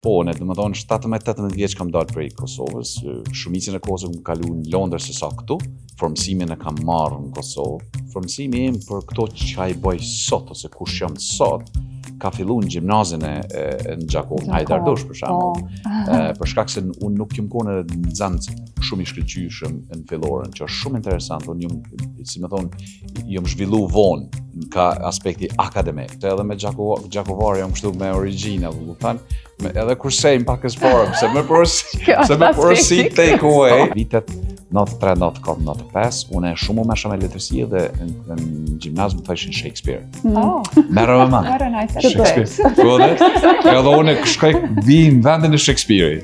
Po, ne do të thonë 17-18 vjeç kam dalë prej Kosovës, shumicën e kohës kam kaluar në Londër se sa këtu, formësimin e kam marrë në Kosovë. Formësimi im për këto që i bëj sot ose kush jam sot, ka filluar në gjimnazin e në Gjakov, në Hajdardush për shembull. Për shkak se unë nuk jam qenë në Nxancë shumë i shkëlqyeshëm në fillorën, që është shumë interesant, unë jam zhvillu vonë ka aspekti akademik. Edhe me Gjakovar jam kështu me origjinë, do të thënë, edhe kur sejmë pak e sporëm, se me porosi take away. Vitet 93, 94, 95, unë e shumë me shumë e letërsi dhe në gjimnaz më thëshin Shakespeare. Merë me ma. Shakespeare. Edhe unë e shkoj vi në vendin e Shakespeare.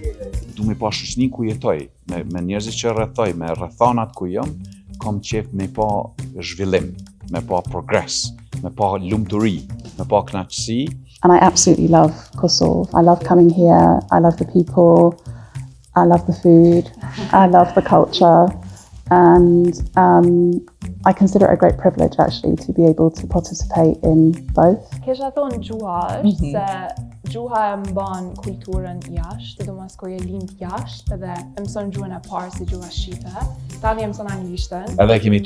Du me pa shoqërinë ku jetoj, me njerëzit që rrethoj, me rrethonat ku jam, kam qef me pa zhvillim, me pa progres, me pa lumturi, me pa kënaqësi. And I absolutely love Kosovo. I love coming here. I love the people. I love the food. I love the culture. And I consider it a great privilege actually to be able to participate in both. Kesha thonë gjuha është se gjuha e mban kulturën jashtë, sidomos kur je lind jashtë edhe e mëson gjuhën e parë si gjuha shqipe. Tani e mëson anglishtën. Edhe kemi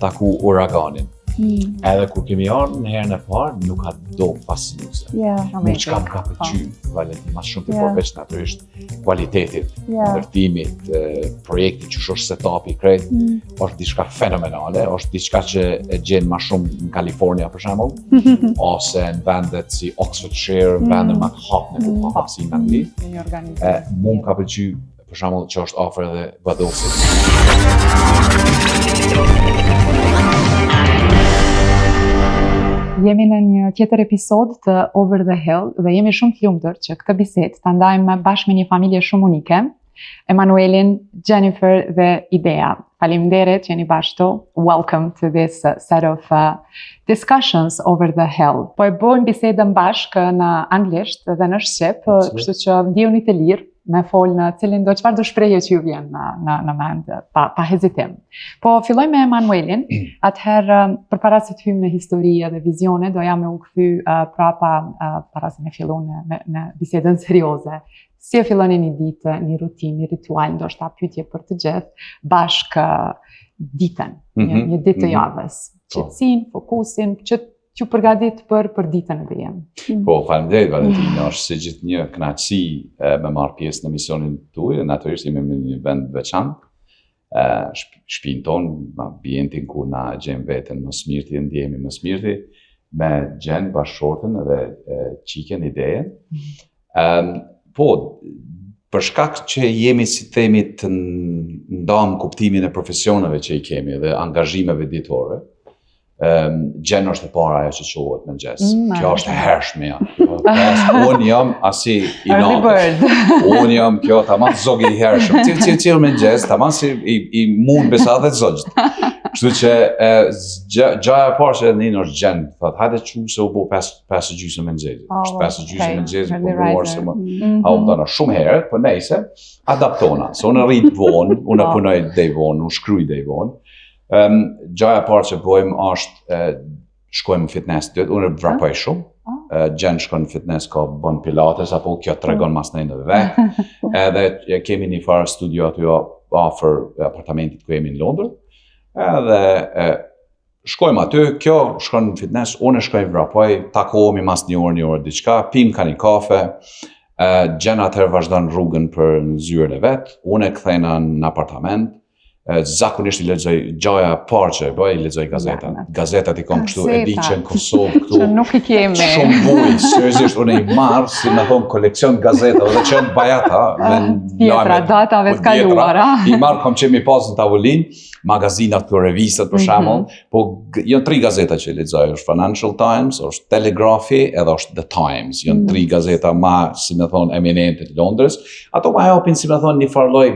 taku uraganin. Edhe kur kemi ardhur në herën e parë, nuk ka do fascinuese. Nuk çka më ka pëlqyer, Valentin, mas shumë përveç natyrisht kualitetit, ndërtimit, projektit që është setupi krejt, është diçka fenomenale, është diçka që e gjen më shumë në Kalifornia për shembull, ose në vendet si Oxfordshire, vende më të hapur në hapësi në Angli. Mua më ka pëlqyer për shembull që është afër edhe Vadosit. Jemi në një tjetër episod të Over the Hill dhe jemi shumë të lumtur që këtë bisedë ta ndajmë bashkë me një familje shumë unike, Emanuelin, Jennifer dhe Idea. Faleminderit që jeni bashkë këtu. Welcome to this set of discussions over the hill. Po e bëjmë bisedën bashkë në anglisht dhe në shqip, kështu që ndihuni të lirë me fol në cilin çfarë do shprehje që ju vjen në mend pa hezitim. Po filloj me Emanuelin. Atëherë përpara se të hyjmë në histori dhe vizione, doja me u kthy prapa para se me fillojmë në bisedën serioze. Si e filloni një ditë, një rutinë, një ritual, ndoshta pyetje për të gjithë, bashkë ditën, një ditë të javës. Qetësinë, fokusin, që t'ju përgatit për ditën e dijem. Po, faleminderit Valentin, është si gjithnjë kënaqësi me marrë pjesë në misionin tuaj, natyrisht jemi në një vend veçantë. Shtëpinë tonë, ambientin ku na gjejmë veten më smirti, ndjehemi më smirti, me Gjen bashkëshorten dhe Qiken Idejen. Po, për shkak që jemi si themi të ndam kuptimin e profesioneve që i kemi dhe angazhimeve ditore, Gjen është e para ajo që quhet mëngjes. Kjo është e hershmja. Unë jam asi i natës. Unë jam kjo tamam zogi i hershëm. Cilë mëngjes, tamam si i mund besa dhe zogjt. Kështu që gjaja e parë që ninë është Gjen, thot, hajde që se u bo 5:30 mëngjesit. 5:30 mëngjesit, po muar se më autana shumë herët, po nejse, adaptona. Se unë rrit vonë, unë punoj dej vonë, unë shkruaj dej vonë. Gjaja e parë që bëjmë është shkojmë në fitness të unë vrapoj shumë. Gjen shkon në fitness ka bën pilates apo kjo tregon mas në vetë. Edhe kemi një farë studio aty afër apartamentit ku jemi në Londër. Edhe shkojmë aty, kjo shkon në fitness, unë shkoj vrapoj, takohemi mas një orë diçka, pim ka një kafe. Gjen atëherë vazhdon rrugën për në zyrën e vet, unë e kthejna në apartament. Zakonisht i lexoj gjaja parë që i lexoj gazetat. Gazetat i kam kështu e di që në Kosovë këtu. Që nuk i kemi. Shumë buj, seriozisht unë i marr si më thon koleksion gazetave dhe që janë bajata me tjetra datave të kaluara. I marr kam që mi pas në tavolinë, magazinat këto revistat për shembull, po janë 3 gazeta që i lexoj, është Financial Times, është Telegraphi edhe është The Times. Janë 3 gazeta më, si më thon, eminente të Londrës. Ato më japin si më thon një farloj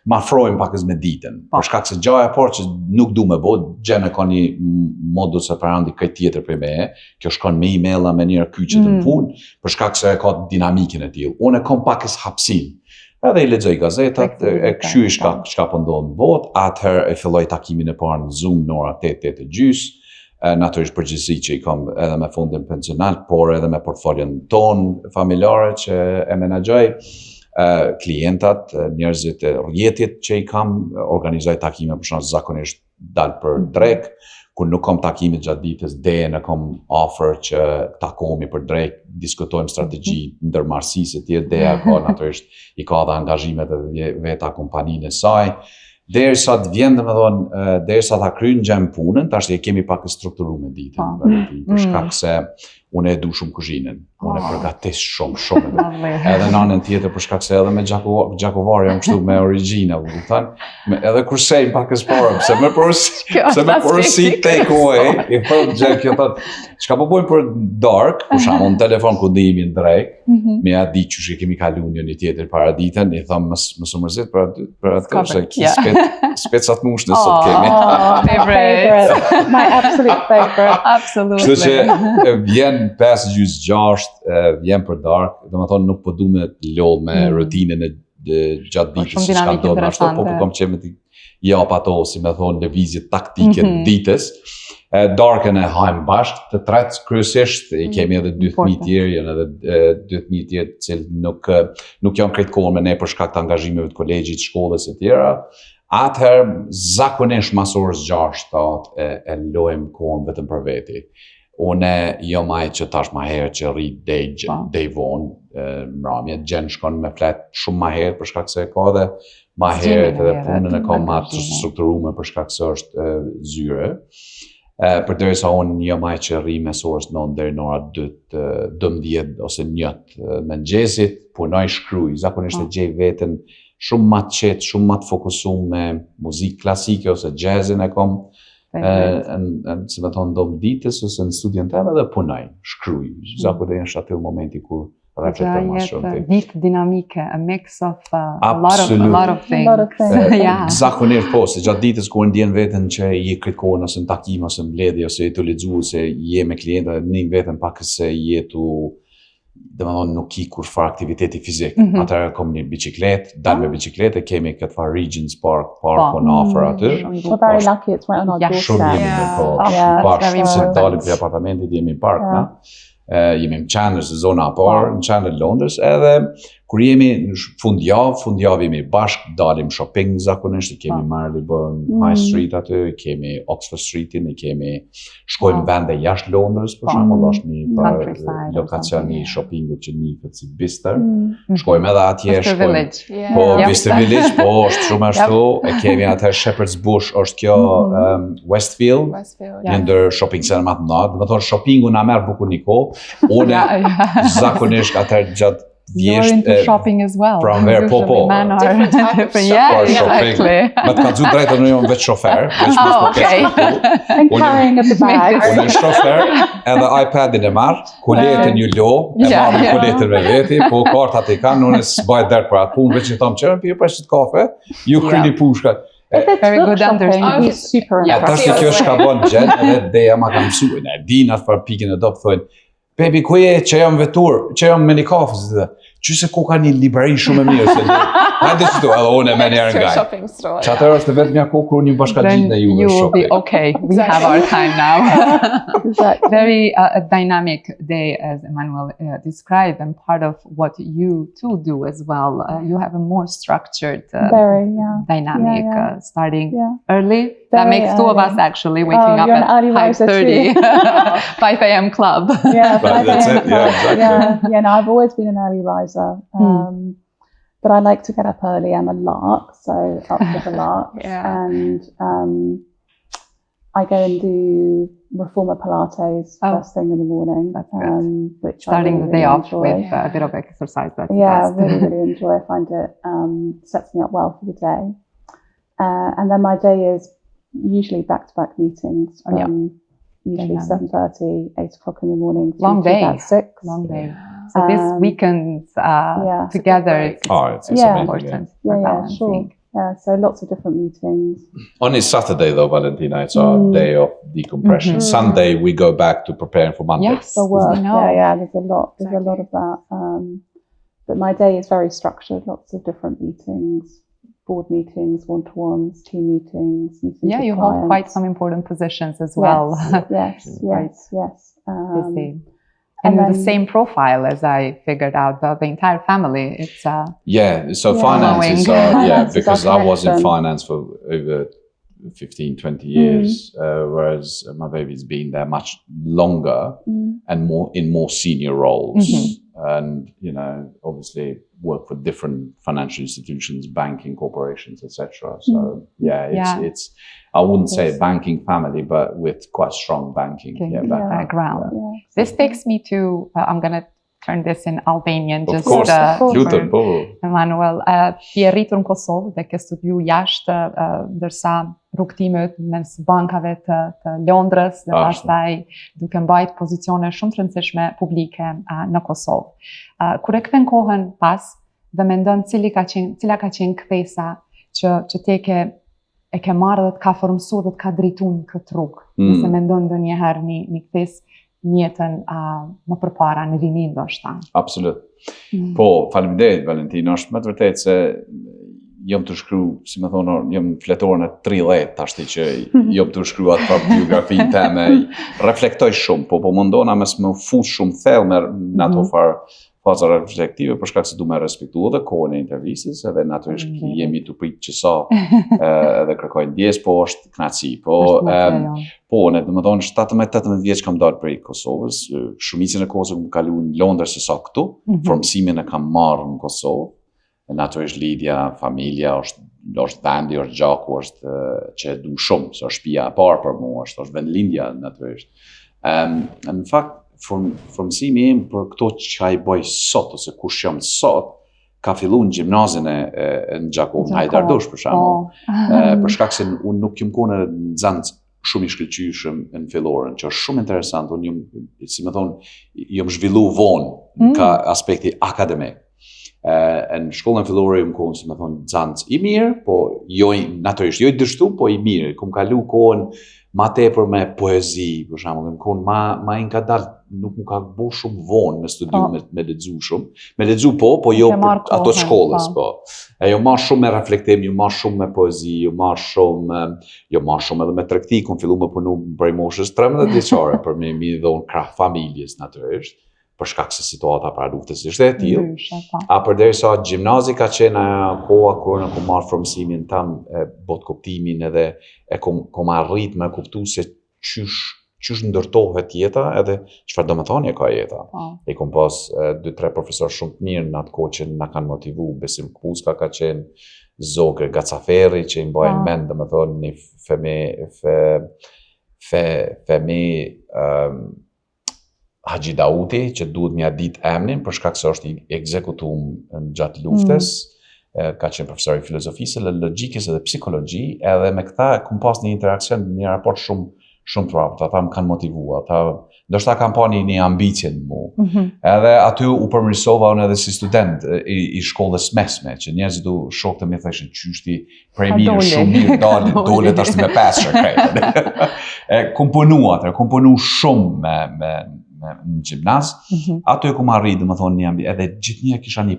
ma afrojmë pakës me ditën. Për shkak se gjaja e parë që nuk du me bo, Gjen e ka një modus operandi këtë tjetër për me, kjo shkon me emaila me njërë kyqet në punë, për shkak se ka dinamikin e tillë. Unë e kam pakës hapsin. Edhe i lexoj gazetat, e këshyri shka po ndodh në botë, atëherë e filloj takimin e parë në Zoom në ora 8:30. natyrisht përgjegjësi që I kam edhe me fondin pensional, por edhe me portfolion ton familjare që e menaxhoj, klientat, njerëzit e rrjetit që I kam, organizoj takime për shkak zakonisht dal për drek, kur nuk kam takime gjatë ditës, e kam offer që takohemi për drek, diskutojmë strategji ndërmarrësisë të tjera, Deja ka natyrisht I ka dhe angazhimet e veta kompaninë e saj. Derisa të vjen, domethënë, derisa ta kryjnë gjem punën, tash e kemi pak strukturuar ditën, për shkak se unë e du shumë kuzhinën. Unë e përgatis shumë. Edhe në anën tjetër për shkak se edhe me gjakovar jam kështu me origjina, edhe kur sejm pak e sporëm, se me porosi take away, I thot gjë kjo thot, çka po bojmë për dark, për shembull në telefon ku ndihemi në drek, me ja di që kemi kaluar një tjetër para ditën, I them mos u mërzit për atë se ki specat mushne sot kemi. Favorite. My absolute favorite. Absolutely. Kështu që vjen 5:06, vjen për dark, domethënë nuk po du me lodh me rutinën e gjatë ditës që ka ndodhur ashtu, po kam qenë të jap ato, si me thonë, lëvizje taktike ditës. Darkën e hajmë bashkë, të tretë kryesisht I kemi edhe 2 fëmijë tjerë, janë edhe 2 fëmijë tjerë të cilët nuk janë krejt kohën me ne për shkak të angazhimeve të kolegjit, shkollës e tjera. Atëherë zakonisht mas orës 6-7 e lojmë kohën vetëm për veti. Une jo maj që tash ma herë që rri dej vonë, mramje, gjenë shkon me flet shumë ma herë për shkak se ka dhe ma herë edhe punën e ka ma të strukturume për shkak se është zyre. Përderisa unë jo maj që rri mes orës 9 deri në ora 12 ose 1 mëngjesit, punoj shkruj, zakonisht e gjej veten shumë ma të qetë, shumë ma të fokusuar me muzikë klasike ose jazzin e kom, si me thonë dom ditës ose në studion teme dhe punoj, shkruj. Zakonisht aty momenti kur reflektoj ma shumë. Ditë dinamike, a mix of a lot of things. Zakonisht po, se gjatë ditës kur ndjen veten që je këtë kohën ose në takim ose në mbledhje ose je të lexuar se je me klientë, në veten pak se je tu domethënë nuk ki kur fare aktiviteti fizik. Atëherë kom një biçikletë, dal me biçikletë, kemi këtë fare Regents Park on offer aty. We're very lucky it's right on our doorstep. Shumë jemi po. Bashkë se dalim për apartamentit jemi në park, na. Jemi në qendër se zona e parë, në qendër Londrës, edhe kur jemi në fundjavë jemi bashkë, dalim shopping zakonisht, kemi Marylebone High Street aty, kemi Oxford Streetin, kemi shkojmë vende jashtë Londrës, për shembull, është një lokacion i shoppingut që njihet si Bicester. Shkojmë edhe atje, shkojmë. Po, Bicester Village, po, është shumë ashtu, e kemi atë Shepherd's Bush, është kjo Westfield, një ndër shopping center më të mëdha, do të thonë shoppingu na merr bukur një kohë. Unë zakonisht atëherë gjatë You're into shopping as well. Pra verë, po. Different type of shopping. Exactly. Ma të ka dzu drejtë në jonë veç shofer. And carrying of the bag. Unë në shofer, edhe iPadin e marë, kuletën ju lo, e marë kuletën me veti, po kartat I kanë, unë s'bajt dertë për atë punë, veç I thamë qërën, pje për qëtë kafe, ju kryni pushka. Very good understanding. He's super impressive. Tash kjo shka bon gjenë, edhe Deja ma kam mësuar, e din atë për pikën e dopë, thojnë, Baby, ku je që jam vetur, që jam me një kafës, që se ku ka një librari shumë e mirë, se hajde që tu, edhe unë e me njerë nga. Që atër është vetë mja ku kur një bashkajgjit në juve shopping. You will be okay, we have our time now. Very dynamic day, as Emmanuel described, and part of what you too do as well. You have a more structured, dynamic, starting early. That makes two of us actually waking up at 5:30, 5 a.m. club. Yeah, that's it. Yeah, exactly. Yeah, no, I've always been an early riser, but I like to get up early. I'm a lark, so up with the larks, and I go and do reformer Pilates first thing in the morning. That's good. Which starting really, the day really off enjoy. with a bit of exercise. That's really enjoy. I find it sets me up well for the day, and then my day is usually back-to-back meetings from usually 7:30, 8 o'clock in the morning. Long day. About 6. Long day. So this weekend together, it's important. Sure. Yeah, so lots of different meetings. Only Saturday though, Valentina, it's our day of decompression. Sunday we go back to preparing for Monday. Yes, for work. There's a lot. There's a lot of that. But my day is very structured. Lots of different meetings. board meetings, one-to-ones, team meetings, meetings Yeah, with you hold quite clients. some important positions as well. Yes. Busy. and And the then- same profile as I figured out, the entire family. It's Yeah, so Yeah. finances Growing. are, Finance is because our I was in connection. finance for over 15, 20 years, whereas my baby's been there much longer and in more senior roles. And, obviously work for different financial institutions, banking corporations, etc. So it's I wouldn't say banking family, but with quite strong banking background. Yeah. This takes me to, I'm going to turn this in Albanian. Of just course, Lutem, po. Emanuel, ti je rritur në Kosovë dhe ke studiu jashtë, ndërsa rrugtimet mes bankave të Londrës dhe pastaj duke mbajt pozicione shumë të rëndësishme publike në Kosovë. Kur e kthen kohën pas dhe mendon cila ka qenë kthesa që ti e ke marrë dhe të ka formësuar dhe të ka drejtuar në këtë rrugë. Nëse mendon ndonjëherë një kthesë njëtën më përpara në rinin ndoshta. Absolut. Po, faleminderit Valentina, është më të vërtetë se jam të shkruaj, si më thonë, jam fletorën e 30 tashti që jam të shkruaj atë biografinë time, reflektoj shumë, po mundona mes më fut shumë thellë në ato faza reflektive, për shkak se du me respektu edhe kohën e intervistës, edhe natyrisht jemi të pritë që sa edhe kërkoj ndjes, po është kënaqësi. Po, ne do të thonë 17-18 vjeç kam dalë prej Kosovës, shumicën e kohës më kalu në Londër se sa këtu, formësimin e kam marrë në Kosovë, natyrisht lidhja, familja, është vendi, është gjaku, është që du shumë, se është shtëpia e parë për mua, është vendlindja natyrisht. Në fakt, formësimi im për këto që i bëj sot, ose kush jam sot, ka fillu në gjimnazin e në Gjakov, në Hajdardush, për shembull. Për shkak se unë nuk jam kone në Zancë shumë i shkëlqyeshëm në fillorën, që është shumë interesant, unë si më thonë, jam zhvillu vonë ka aspekti akademik. Në shkollën fillore jam konë, si më thonë, Zancë i mirë, po natyrisht, jo i dështu, po i mirë, kom kalu kohën ma tepër me poezi, për shembull, në kohën ma i ka dalë, nuk më ka bo shumë vonë me studiu, me lexu shumë. Me lexu po jo për ato shkollës, po. Jo marr shumë me reflektim, jo marr shumë me poezi, jo marr shumë edhe me tregti, kom fillu me punu prej moshës 13 vjeçare për me mi dhon krah familjes natyrisht, për shkak se situata para luftës ishte e tillë. Përderisa gjimnazi ka qenë koha kur ne kom marrë formësimin tam, bot kuptimin edhe e kom arrit me kuptu se qysh ndërtohet jeta edhe çfarë domethënie ka jeta. E kom pas 2-3 profesor shumë të mirë në atë kohë që na kanë motivu, Besim Kuska ka qenë, Zogër Gacaferi që i mbajnë mend, domethënë një femi Haxhi Dauti, që duhet mja dit emnin, për shkak se është i ekzekutum në gjatë luftës, ka qenë profesor i filozofisë, logjikës edhe psikologji, edhe me këta kom pas një interakcion, një raport shumë të raport, ata më kanë motivua, ndoshta kanë pa një ambicje në mu. Edhe aty u përmirësova unë edhe si student i shkollës mesme, që njerëzit du shokë të me theshin qyshti prej mirë, shumë mirë, dole të ashtë me pesë krejtë. Kom punu shumë në gjimnaz, ato e kom arrit, dhe më thonë një ambi, edhe gjithë një kisha një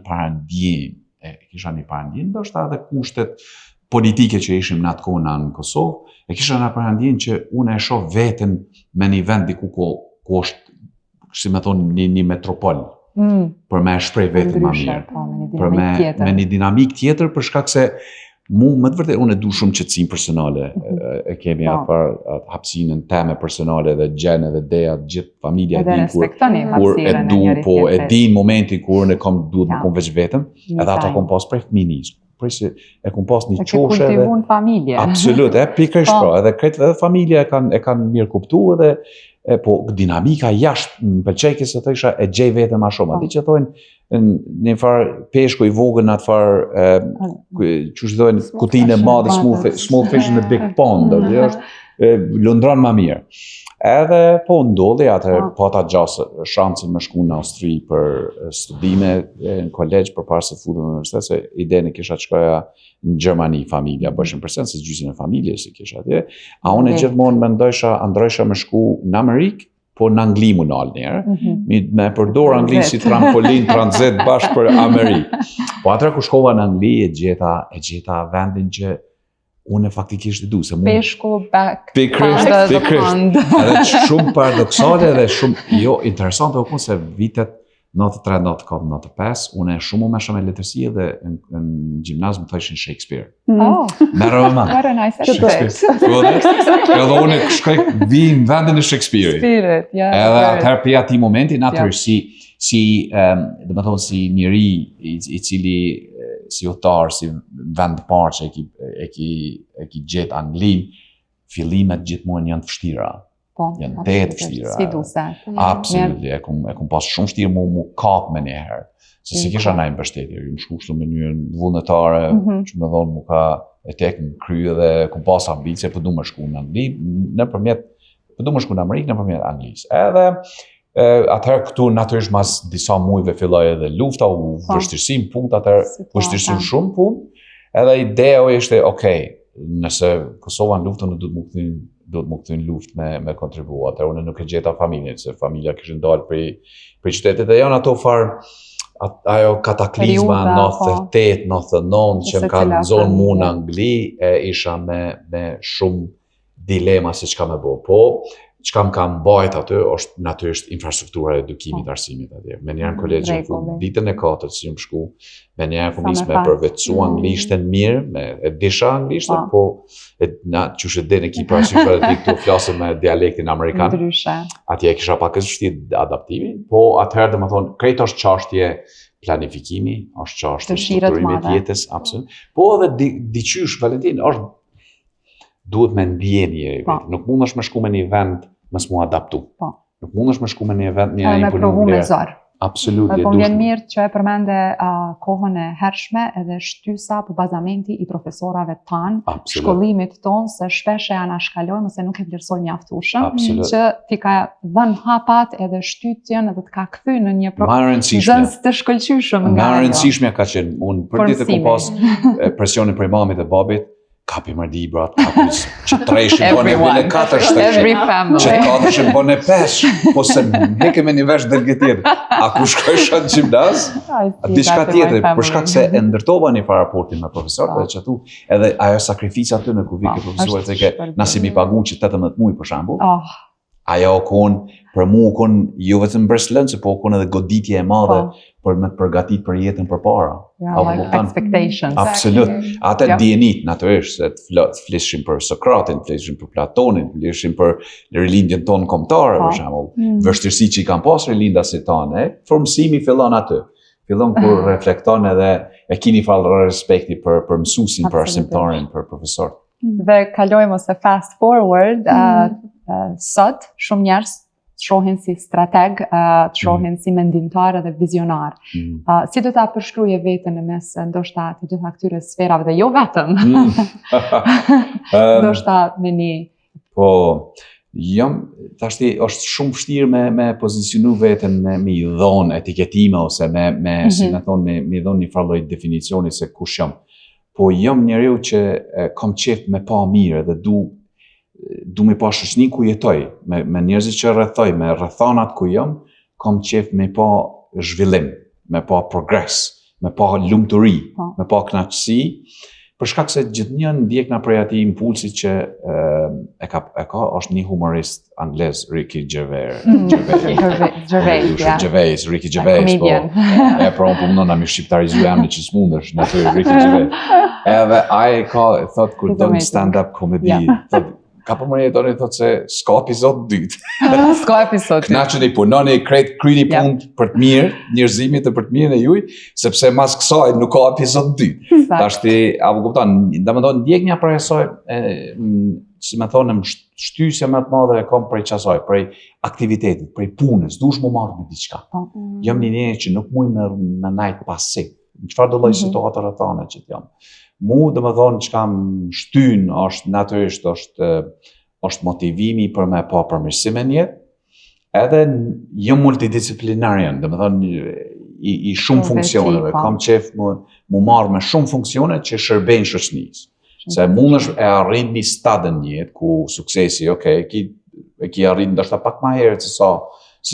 parandjen, do shta edhe kushtet politike që ishim në atë kohë në Kosovë, e kisha një parandjen që unë e shoh veten me një vend diku ku është, si me thonë, një metropol, për me shprej veten ma mirë, për me një dinamik tjetër, për shkak se mu, më të vërtet, unë e du shumë qëtësim personale, e kemi atë hapësinën teme personale dhe gjenë dhe deja, gjithë familja e din kur e din momentin kur unë e kom duhet më kom veç vetëm, edhe ata kom pas prej fëminis, prej se e kom pas një qoshe edhe... E ke kultivu në familje. Absolut, pikërisht pra, edhe familja e kanë mirë kuptu edhe, po dinamika jashtë në pëlqejkës e të isha e gjej vetëm ma shumë, ati që thojnë, një farë peshku i vogën në atë farë, që shëtojnë kutinë e madhe, small fish in the big pond, lundron ma mirë. Edhe po ndodhi atë pata gjasë shancin me shku në Austri për studime në kolegj për parë se futën në universitet, se idenë kisha të shkoja në Gjermani familja, bëshin përsen se gjysin e familje se kisha atje, a unë e gjithmonë me ndrojsha me shku në Amerikë po në Angli mu nalë njerë, me përdor Angli si trampolin, tranzit bashkë për Amerikë. Po atëra ku shkova në Angli e gjeta vendin që unë faktikisht e du. Peshku, back, pikrisht. Edhe shumë paradoksale dhe shumë, interesante u se vitet 93, 94, 95, unë e shumë me shumë e letërsi dhe në gjimnaz më thëshin Shakespeare. Merë më. What a nice Shakespeare. Edhe unë shkoj vim vendin e Shakespeare. Edhe atëherë për ati momenti, natërisht dhe më thonë si njëri i cili si utar, si vend parë që e ki gjetë Anglin, fillimet gjithmonë janë të vështira. Janë të vështira. Sfiduse. Absolut. E kum pas shumë vështirë mu kap me njëherë. Se si kisha najnë mbështetje. Ju më shku kështu me njën vullnetare, që më dhonë mu ka e tek në krye dhe kum pas ambicie, për du më shku në Angli, për du më shku në Amerikë nëpërmjet Anglisë. Edhe atëherë këtu natyrisht mas disa mujve filloj edhe lufta, u vështirësim punë, atëherë vështirësim shumë punë, edhe idea ishte, nëse Kosova në luftën do të më këthyn luft me kontribua, atëherë unë nuk e gjeta familjen, se familja këshin dalë për qytetit, dhe janë ato farë, ajo kataklizma 98, 99, që më ka zonë mu në Angli, isha me shumë dilema se çka me bo. Po, çka më ka mbajt aty është natyrisht infrastruktura e edukimit, arsimit atje. Me njerën kolegjin ditën e 4 si më shku, me njerën komis me përvecu anglishtën mirë, e disha anglishtën, po qështë dhe në kipa arsimit e ti këtu flasëm me dialektin amerikan. Atje kisha pak e vështirë adaptimi, po atëherë dhe më thonë, krejt është çështje planifikimi, është çështje strukturimit jetës, absolut. Po edhe diqysh, Valentin, është duhet me ndjen njëri vetë. Nuk mund është me shku me një vend mës mu adaptu. Nuk mund është me shku me një vend një me provu me zorë. Absolut. Po vjen mirë që e përmende kohën e hershme edhe shtysa për bazamenti i profesorave tanë, shkollimit tonë, se shpesh e anashkalojmë se nuk e vlerësoj mjaftueshëm, që ti ka dhënë hapat edhe shtytjen edhe të ka kthy në një zëns të shkëlqyeshëm nga ajo. Më rëndësishme ka qenë unë për ditë ku pas presionin prej mamit dhe babit, kapi më librat, kapi që treshin bën e bën e 4 që 4 që bën e 5, po se heke me një vesh dërgë tjetër. A ku shkoj në gjimnaz? Diçka tjetër, për shkak se e ndërtova një paraportin me profesorët dhe që tu, edhe ajo sakrifica aty në ku vike profesorët e ke nasi mi pagu që 18 muaj për shembull. Ajo kon për mua kon jo vetëm breslëncë, po kon edhe goditje e madhe për me të përgatit për jetën përpara. Expectations. Absolut. Ata dienit natyrisht se të flishin për Sokratin, flishin për Platonin, flishin për rilindjen tonë kombëtare për shembull. Vështirësi që i kanë pas rilindasit tanë, formësimi fillon aty. Fillon kur reflekton edhe e keni fjalë respekti për mësuesin, për arsimtarin, për profesorët. Dhe kalojmë ose fast forward, sot shumë njerëz të shohin si strateg, të shohin si mendimtar dhe vizionar. Si do ta përshkruaje veten në mes ndoshta të gjitha këtyre sferave dhe jo vetëm. Ndoshta me një tashti është shumë vështirë me pozicionu veten me i dhon etiketime ose si më thon me i dhon një farë definicioni se kush jam. Po jam njeriu që kam qef me pa mirë dhe du me pa shoqërinë ku jetoj, me njerëzit që rrethoj, me rrethanat ku jam, kam qef me pa zhvillim, me pa progres, me pa lumturi, me pa kënaqësi, për shkak se gjithnjë ndjek na prej atij impulsi që e ka është një humorist anglez, Ricky Gervais. Ricky Gervais, po. Pra unë punona me shqiptarizu emrin që s'mundesh, natyrisht Ricky Gervais. Edhe ai thot kur do një stand-up komedi, ka përmërje doni thot se s'ka episod dytë. S'ka episod dytë. Knaqeni punoni, kryeni punë për të mirë, njerëzimit dhe për të mirën e juaj, sepse mas kësaj nuk ka episod dytë. Tashti, apo kupton, domethënë ndjekja për asaj, si më thonë, shtysja më të madhe e kam prej çasaj, prej aktivitetit, prej punës, dush më marrë me diçka. Jam një njerëz që nuk muj me najt pasi. Në çfarë do lloj situate rrethane që jam. Mu dhe më thonë që kam shtyn është natyrisht është motivimi për me pa përmirësime në jetë, edhe jam multidisciplinarian, dhe më thonë i shumë funksioneve, kam qef mu marrë me shumë funksione që shërbejnë shoqërisë. Se mund është e arrit një stadën një jetë ku suksesi, ki e ki arrit ndoshta pak më herët se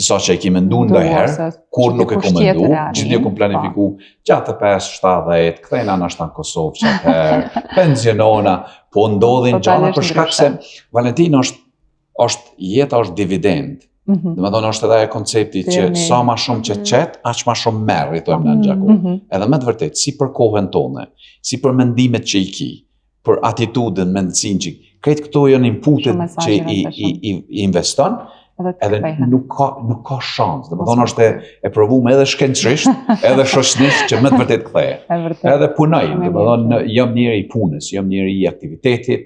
sa që e ki mendu ndonjëherë, kur nuk e ku mendu, gjithë ku planifiku gjatë 5-7, kthejna ndoshta në Kosovë çfarë, pensionona, po ndodhin gjëra për shkak se Valentin është jeta është dividend. Domethënë është edhe koncepti që sa më shumë që qet, aq më shumë merr, i thojmë në Gjaku. Edhe me të vërtetë, si për kohën tonë, si për mendimet që i ki, për atitudën, mendsinë që këtë këto janë inputet që i investon, edhe nuk ka shans. Domethënë është e provuar edhe shkencërisht, edhe shoqërisht që me të vërtetë kthehet. Edhe punoj, domethënë jam njëri i punës, jam njëri i aktivitetit,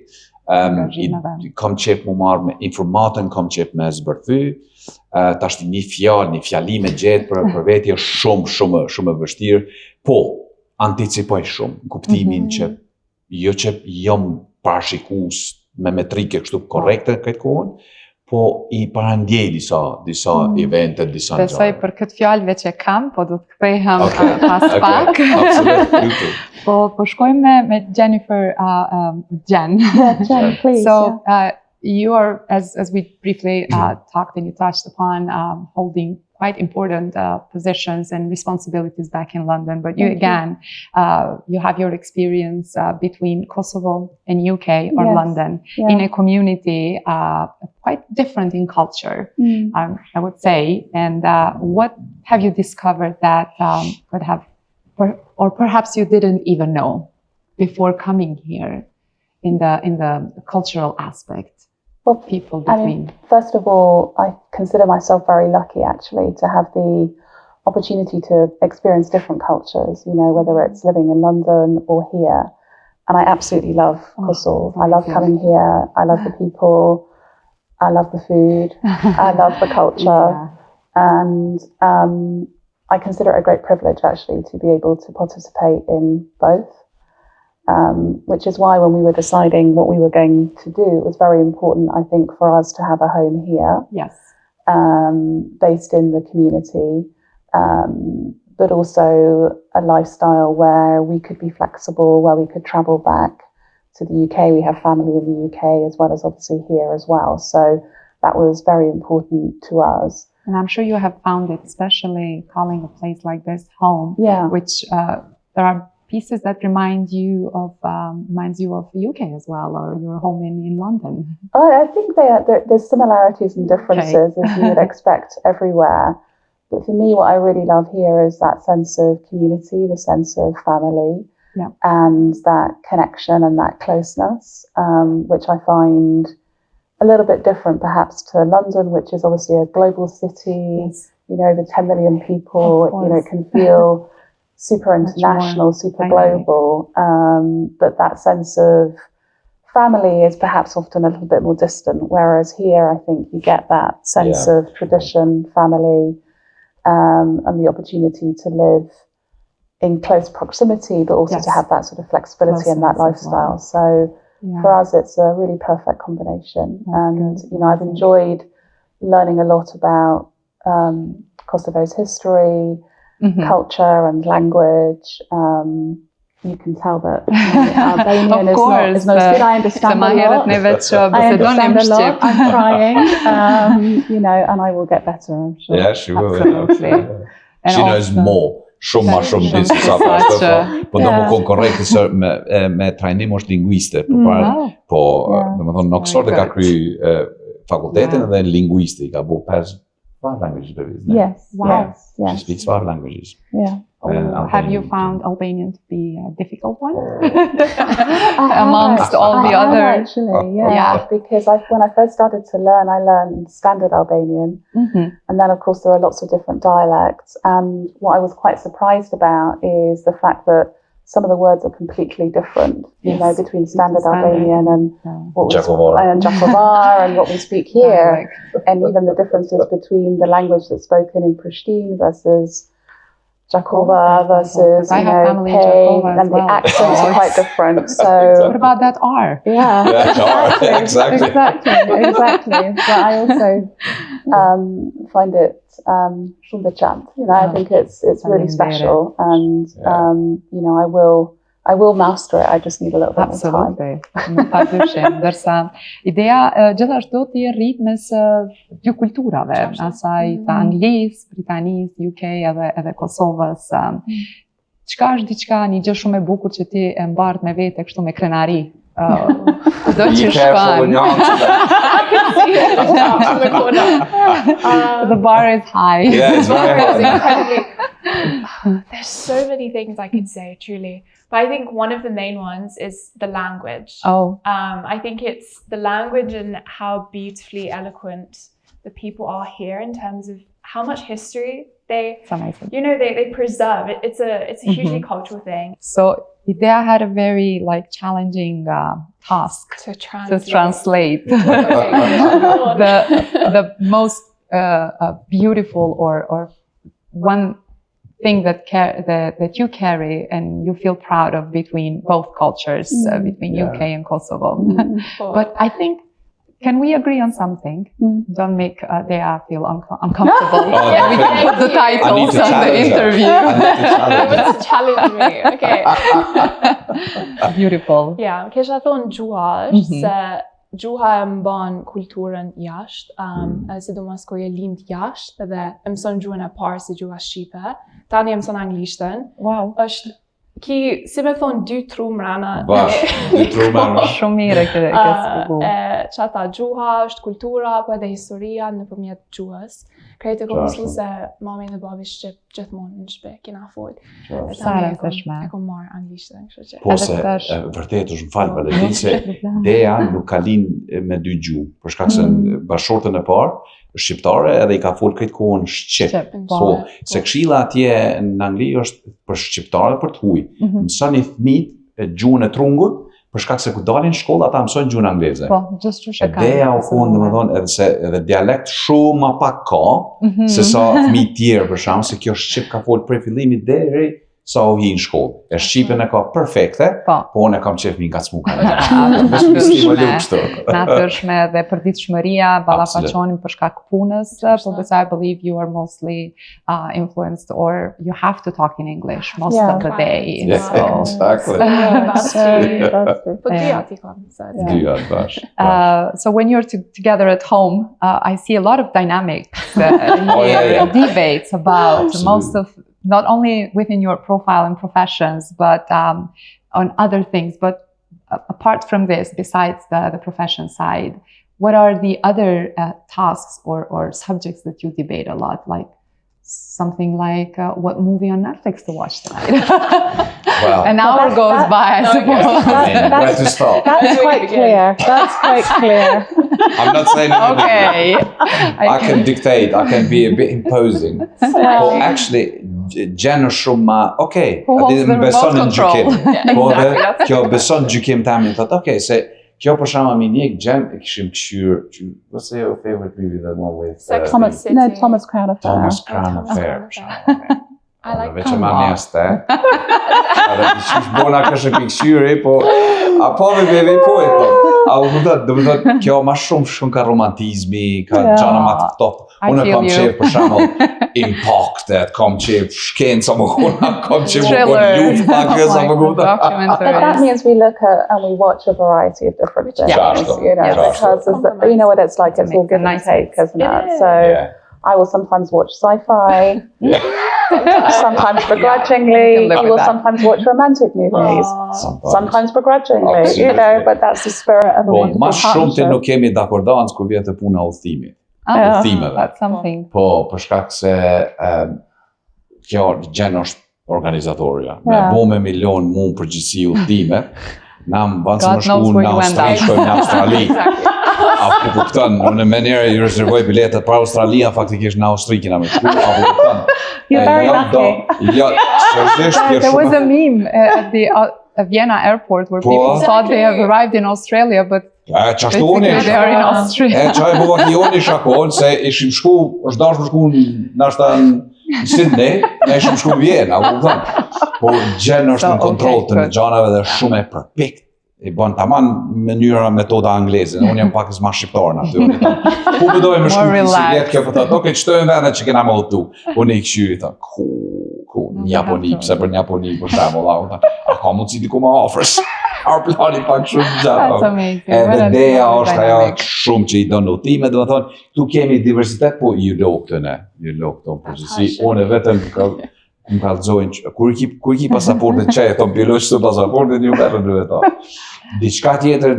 kam qef mu marrë me informatën, kam qef me zbërthy, tash një fjalë, një fjalime gjetë për veti është shumë e vështirë, po anticipoj shumë, në kuptimin që jo që jam parashikus me metrike kështu korrekte këtë kohën, po i parandjej disa evente, disa gjëra. Besoj për këtë fjalë veç e kam, po do të kthehem pas pak. Absolutely. Po shkojmë me Jennifer, Jen. Yeah, Jen, please. So you are, as we briefly talked and you touched upon, holding quite important positions and responsibilities back in London. But you again, you have your experience between Kosovo and UK or London in a community quite different in culture, I would say. And what have you discovered that could have, or perhaps you didn't even know before coming here in the cultural aspect? Well, people between. First of all, I consider myself very lucky actually to have the opportunity to experience different cultures, you know, whether it's living in London or here. And I absolutely love Kosovo. I love coming here. I love the people. I love the food. I love the culture. And I consider it a great privilege actually to be able to participate in both. Which is why when we were deciding what we were going to do, it was very important, I think, for us to have a home here. Yes. Based in the community, but also a lifestyle where we could be flexible, where we could travel back to the UK. We have family in the UK as well as obviously here as well. So that was very important to us. And I'm sure you have found it, especially calling a place like this home, which there are pieces that remind you of the UK as well, or your home in London. I think there's similarities and differences as you would expect everywhere. But for me, what I really love here is that sense of community, the sense of family, and that connection and that closeness, which I find a little bit different perhaps to London, which is obviously a global city, you know, over 10 million people, you know, it can feel super international, super global, but that sense of family is perhaps often a little bit more distant, whereas here I think you get that sense of tradition, family, and the opportunity to live in close proximity, but also to have that sort of flexibility and that lifestyle. So for us, it's a really perfect combination. And, you know, I've enjoyed learning a lot about Kosovo's history, culture and language. You can tell that Albanian is not good. I understand a lot. I'm trying, you know, and I will get better, I'm sure. Yeah, she will. Absolutely. She knows more. Shumë ma shumë ditë se sa pastë, po do më konë korrekti me trajnim është linguiste, po do më thonë në Oxford e ka kry fakultetin dhe linguiste, I ka bu 5 languages. Yes, yes. She speaks 5 languages. Yeah. Have you found Albanian to be a difficult one? Amongst all the other? Actually, because when I first started to learn, I learned standard Albanian. And then, of course, there are lots of different dialects. And what I was quite surprised about is the fact that some of the words are completely different, you know, between standard Albanian and what Gjakovar and what we speak here. And even the differences between the language that's spoken in Pristina versus Gjakova versus, you know, Pay, and the accents are quite different. So what about that R? Exactly. But I also find it shumbechant. You know, I think it's really special, and you know, I will master it. I just need a little bit more time. Absolutely, padyshim. Ndërsa ideja gjithashtu ti rrit mes dy kulturave, asaj të Anglisë, Britanisë, UK edhe Kosovës. Çka është diçka, një gjë shumë e bukur që ti e mbart me vete kështu me krenari? Do që shkon. The bar is high. Yeah, it's very high. There's so many things I could say, truly. But I think one of the main ones is the language. Oh. I think it's the language and how beautifully eloquent the people are here in terms of how much history It's amazing. they preserve. It's a hugely cultural thing. So Idea had a very challenging task To to translate Oh, the most beautiful or one thing that you carry and you feel proud of between both cultures, between UK and Kosovo. But I think, can we agree on something? Don't make Dea feel uncomfortable. Yeah, we can put the I need titles to on the challenge her. interview. Let's challenge me. Okay. Beautiful. Yeah, kisha thonë gjuha është se gjuha e mban kulturën jashtë, edhe sidomos kur je lind jashtë edhe e mëson gjuhën e parë si gjuha shqipe. Tani e mëson anglishtën. Wow. Është si me thonë dy tru mrena. Bash, dy tru mrena. Shumë mire ke spjegu. Qata gjuha është kultura, po edhe historia nëpërmjet gjuhës. Krejt e kom mësu se mami dhe babi shqip gjithmonë në shpe, kina fol. Sa rëndësishme. E kom marrë anglishtën, kështu që. Po se vërtet është më falë për e se Dea nuk ka linë me dy gjuhë, për shkak se bashkëshortën e parë është shqiptare edhe i ka fol këtë kohën shqip. Po, se këshilla atje në Angli është për shqiptare për të huj. Mësoni fëmijët gjuhën e trungut, për shkak se ku dalin shkollë ata mësojnë gjuhën angleze. Po, gjithë që shë ka. Dea u konë, domethënë, edhe dialekt shumë ma pak ka, se sa fëmijë tjerë për shkak se kjo shqip ka fol prej fillimit deri sa u hi në shkollë. E shqipen e ka perfekte, po unë e kam qef mi nga cmuka. Natyrshme dhe përditshmëria, ballafaqonin për shkak punës, po besoj I believe you are mostly influenced or you have to talk in English most of the day. Yeah, exactly. Po dyja ti kam. Dyja, bash. So when you're together at home, I see a lot of dynamics, debates about most of, not only within your profile and professions, but on other things. But apart from this, besides the profession side, what are the other tasks or subjects that you debate a lot? Like something like what movie on Netflix to watch tonight? Well, an hour goes by, I suppose. Where to stop? That's quite clear. That's quite clear. I'm not saying anything. Okay. I can dictate, I can be a bit imposing. Po actually, gjenë shumë ma, okay, holds the beson remote në gjykim. control? Po dhe kjo beson gjykim të amin, thot, okay, se kjo për shama mi njek gjem e kishim këshyr, what's your favorite movie, that one with Thomas Crown Affair. Thomas Crown Affair. I like Veç e ma njeste. Edhe kishish bona kështë këshyri, po a po me bebe po e po. A u mëtët, dhe mëtët, kjo ma shumë ka romantizmi, ka gjana ma të këto. Unë kam qef për shama Impacted, kam qef shkenca më kuna, kam qef më kuna luft pak sa më kuna. But that means we look at and we watch a variety of different things, because you know what it's like, it's all give and take, isn't it? So I will sometimes watch sci-fi, sometimes begrudgingly, I will sometimes watch romantic movies, sometimes begrudgingly, you know, but that's the spirit of a wonderful Ma shumë të partnership. nuk kemi dakordancë kur vjetë puna udhëtimit. Udhëtimeve. That's something. Po, për shkak se kjo gjenë është organizatoria. Me bo me milion mu përgjithsi udhëtime, na më banë se më shku në Australi, shkojmë në Australi. Apo kupton, unë me njerë i rezervoj biletet për Australia, faktikisht në Austri kina me shku, apo kupton. You're very lucky. Ja, sërdesht There was a meme at the Vienna airport where people thought they have arrived in Australia, but basically they are in Austria. Qaj po vakioni shakon, se ishim shku, është dash më shku nashta në Sydney, ne ishim shku në Vienna, apo kupton. Po gjenë është në kontrol të në gjanave dhe shumë e përpikt. I bën tamam mënyra metoda angleze. Unë jam pak më shqiptar në aty. Ku bëdoj më shku si jetë kjo po thotë, okay, çtojmë vendet që kena më udhtu. Unë i këshyri thonë, në Japoni, pse për në Japoni, për shembull, a ka mundësi diku më afër? Plani pak shumë gjatë. Edhe ideja është ajo shumë që i do notime, do të thonë, tu kemi diversitet, po ju lo këtë ne, ju lo këto përgjithësi, unë vetëm më kallëzojnë, kur i ki pasaportin që e thonë biologish të pasaportin, ju vetëm duhet ta. Diçka tjetër,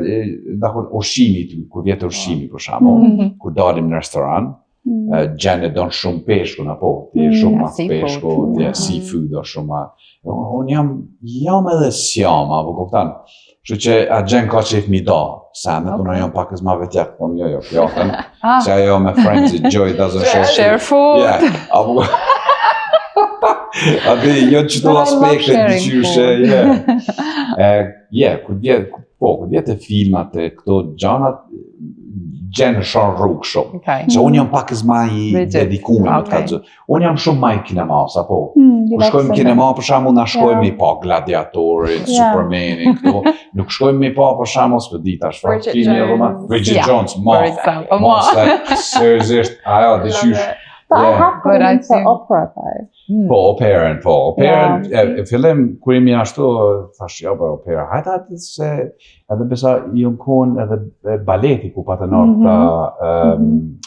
dakor, ushqimi ty, kur vjetë ushqimi për shembull, kur dalim në restoran, gjene donë shumë peshku, apo, ti e shumë mas peshku, ti e seafood o shumë. Unë jam edhe sjam, apo kuptan. Kështu që a gjen ka qef mi da, sandet, unë jam pak ma vetjak, po jo, pjotën, që ajo me friends, joy doesn't share food. Yeah, apo... Ati, jo qëto aspekte të qyshe, kur vjetë filmat e këto gjanat, gjenë shonë rrugë shumë. Që unë jam pak ma i dedikume, unë jam shumë ma i kinema, apo? Kur shkojmë kinema, për shembull, na shkojmë i pa Gladiatorit, Supermanin, këto. Nuk shkojmë i pa, për shembull, s'po di tash, Bridget Jones, seriozisht, ajo, dëshysh. But I have gone into opera though. Po, operën, fillim, kur jemi ashtu, thash, jo, për opera, hajta atë se, edhe besa, jom kon edhe baleti ku patën orta,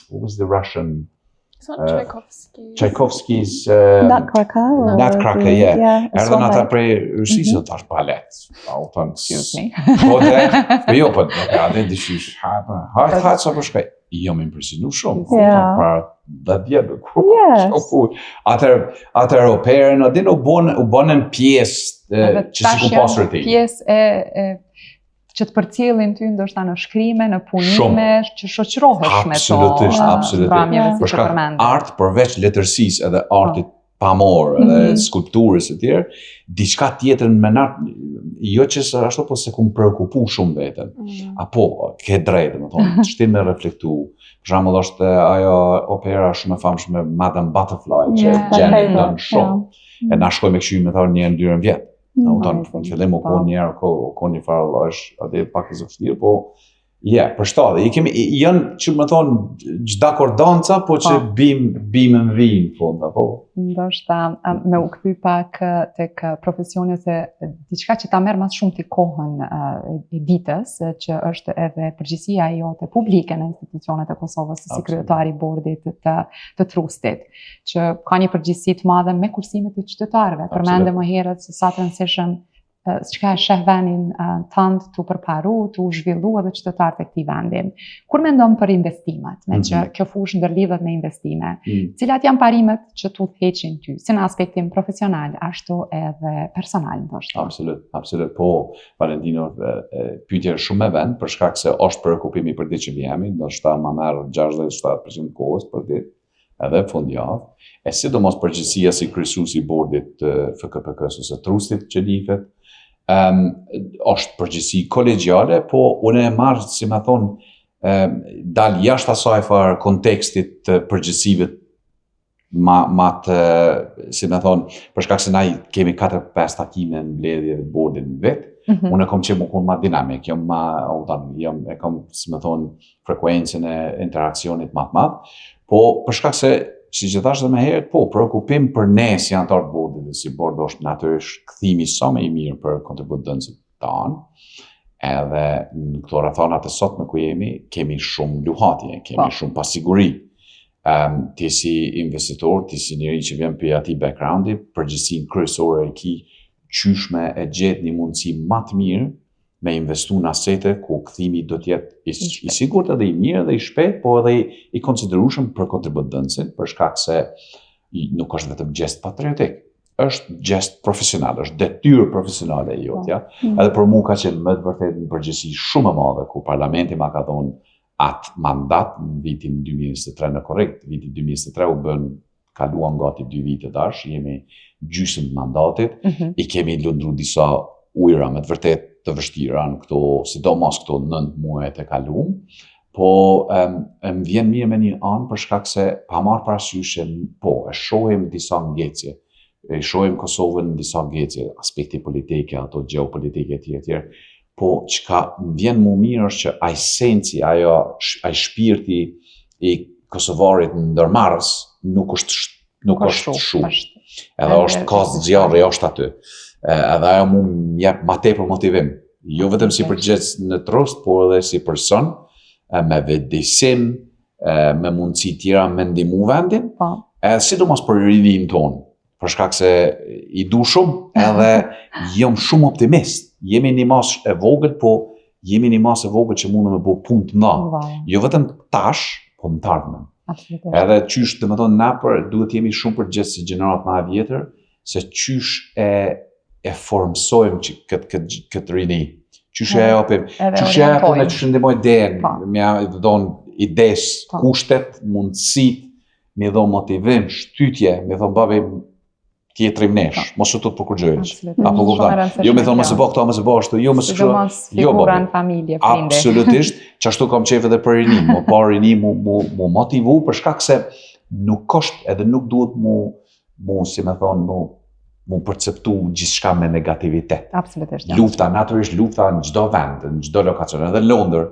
what was the Russian? It's not Tchaikovsky. Tchaikovsky's... Nutcracker? Nutcracker, yeah. Erdhën ata prej Rusisë, thash, balet. Excuse me. Po jo, po, edhe dëshish, hajta sa për shkaj. Jo më impresionu shumë, para 10 vjetë, atër operën, adin u bonën pjesë që si ku pasër ti. Pjesë që të përcjellin ty ndoshta në shkrime, në punime, që shoqërohesh me to. Absolutisht. Për shkak art, përveç letërsisë edhe artit pamor, edhe skulpturës e tjerë, diçka tjetër në menar, jo që së ashtu, po se ku më preokupu shumë vetën. Apo, ke drejtë, më thonë, shtim me reflektu. Për shembull është ajo opera shumë e famshme Madame Butterfly, që gjenë dënë shumë. E na shkoj me këshy me thonë 1-2 vjetë. Në fillim u konë njerë, u konë një farë lësh, atë pak e zëfështirë, po për shtatë, janë që më thonë gjda kordanca, po që bimë në vinë, fond, apo? Ndoshta, me u kthy pak tek profesioni se diçka që ta merr më shumë të kohën e ditës, që është edhe përgjegjësia jote publike në institucionet e Kosovës, si kryetari i bordit të trustit, që ka një përgjegjësi të madhe me kursimet e qytetarëve. Përmendëm më herët se sa të rëndësishëm çka e sheh vendin tënd tu përparu, tu zhvillu edhe qytetarët e këtij vendi. Kur mendon për investimet, me që kjo fushë ndërlidhet me investime, cilat janë parimet që tu heqin ty, si në aspektin profesional, ashtu edhe personal ndoshta? Absolut, po, Valentino, pyetje shumë e vend, për shkak se është preokupimi për ditë që vjemi, ndoshta ma merr 67% kohës për ditë, edhe fundjavë, e sidomos përgjegjësia si kryesuesi i bordit FKPK-s ose trustit që njihet, është përgjegjësi kolegjiale, po unë e marr, si më thonë, dal jashtë asaj farë kontekstit të përgjegjësive ma të, si më thonë, për shkak se na kemi 4-5 takime në mbledhje të bordit në vetë, unë e kom që më konë ma dinamik, e kom, si më thonë, frekuencën e interakcionit ma të madh, po për shkak se, si që thashtë dhe me herët, po, preokupim për ne si antarë të bordit, dhe si bord është natyrisht kthimi sa më i mirë për kontributënësit tanë, edhe në këto rrethonat e sot në ku jemi, kemi shumë luhatje, kemi shumë pasiguri. Ti si investitor, ti si njëri që vjen për ati backgroundi, përgjithësinë kryesore e ki, qyshme e gjetë një mundësi më të mirë me investu në asete ku kthimi do t'jetë i sigurt edhe i mirë edhe i shpejt, po edhe i konsiderueshëm për kontributënësin, për shkak se nuk është vetëm gest patriotik, është gest profesional, është detyrë profesionale e jotja. Edhe për mua ka qenë më të vërtetë një përgjegjësi shumë e madhe ku parlamenti ma ka dhënë atë mandat në vitin 2023 në korrekt, vitin 2023 u bën kaluam gati 2 vite tash, jemi gjysmë të mandatit, i kemi lundru disa ujëra me të vërtet të vështira në këto, sidomos këto 9 muajt e kaluam, po më vjen mirë me një anë për shkak se pa marrë parasysh po, e shohim disa ngecje, e shohim Kosovën në disa ngecje, aspekti politike, ato geopolitike tjetër, po çka më vjen më mirë është që ai sensi, ai shpirti i kosovarit ndërmarrës nuk është shumë. Edhe është ka zjarri është aty. Edhe ajo mu më jep ma tepër motivim. Jo vetëm si përgjegjës në trost, por edhe si person, me vëdësim, me mundësi tjera me ndihmu vendin, edhe sidomos për rinin tonë, për shkak se i du shumë edhe jam shumë optimist. Jemi një mas e vogël, po jemi një mas e vogël që mundë me bo punë të mëdha. Jo vetëm tash, po në tardhmen. Edhe qysh, dhe më thonë, na duhet jemi shumë përgjegjës si gjenerat na e vjetër, se qysh e formsojmë këtë rini. Qysh e opim, qysh e apëm e qysh ndimoj den, me dhonë ides, kushtet, mundësit, me dhonë motivim, shtytje, me dhonë babi tjetërim nesh, mos të të përkurgjojnë. Apo kuptan, jo me thonë mëse bo këta, mëse bo ashtu, jo mëse kështu, jo babi. Absolutisht, që ashtu kam qef edhe për rinim, më pa rinim mu motivu, për shkak se nuk është edhe nuk duhet mu si me thonë, mu perceptu gjithçka me negativitet. Absolutisht. Lufta, natyrisht lufta në çdo vend, në çdo lokacion, edhe në Londër,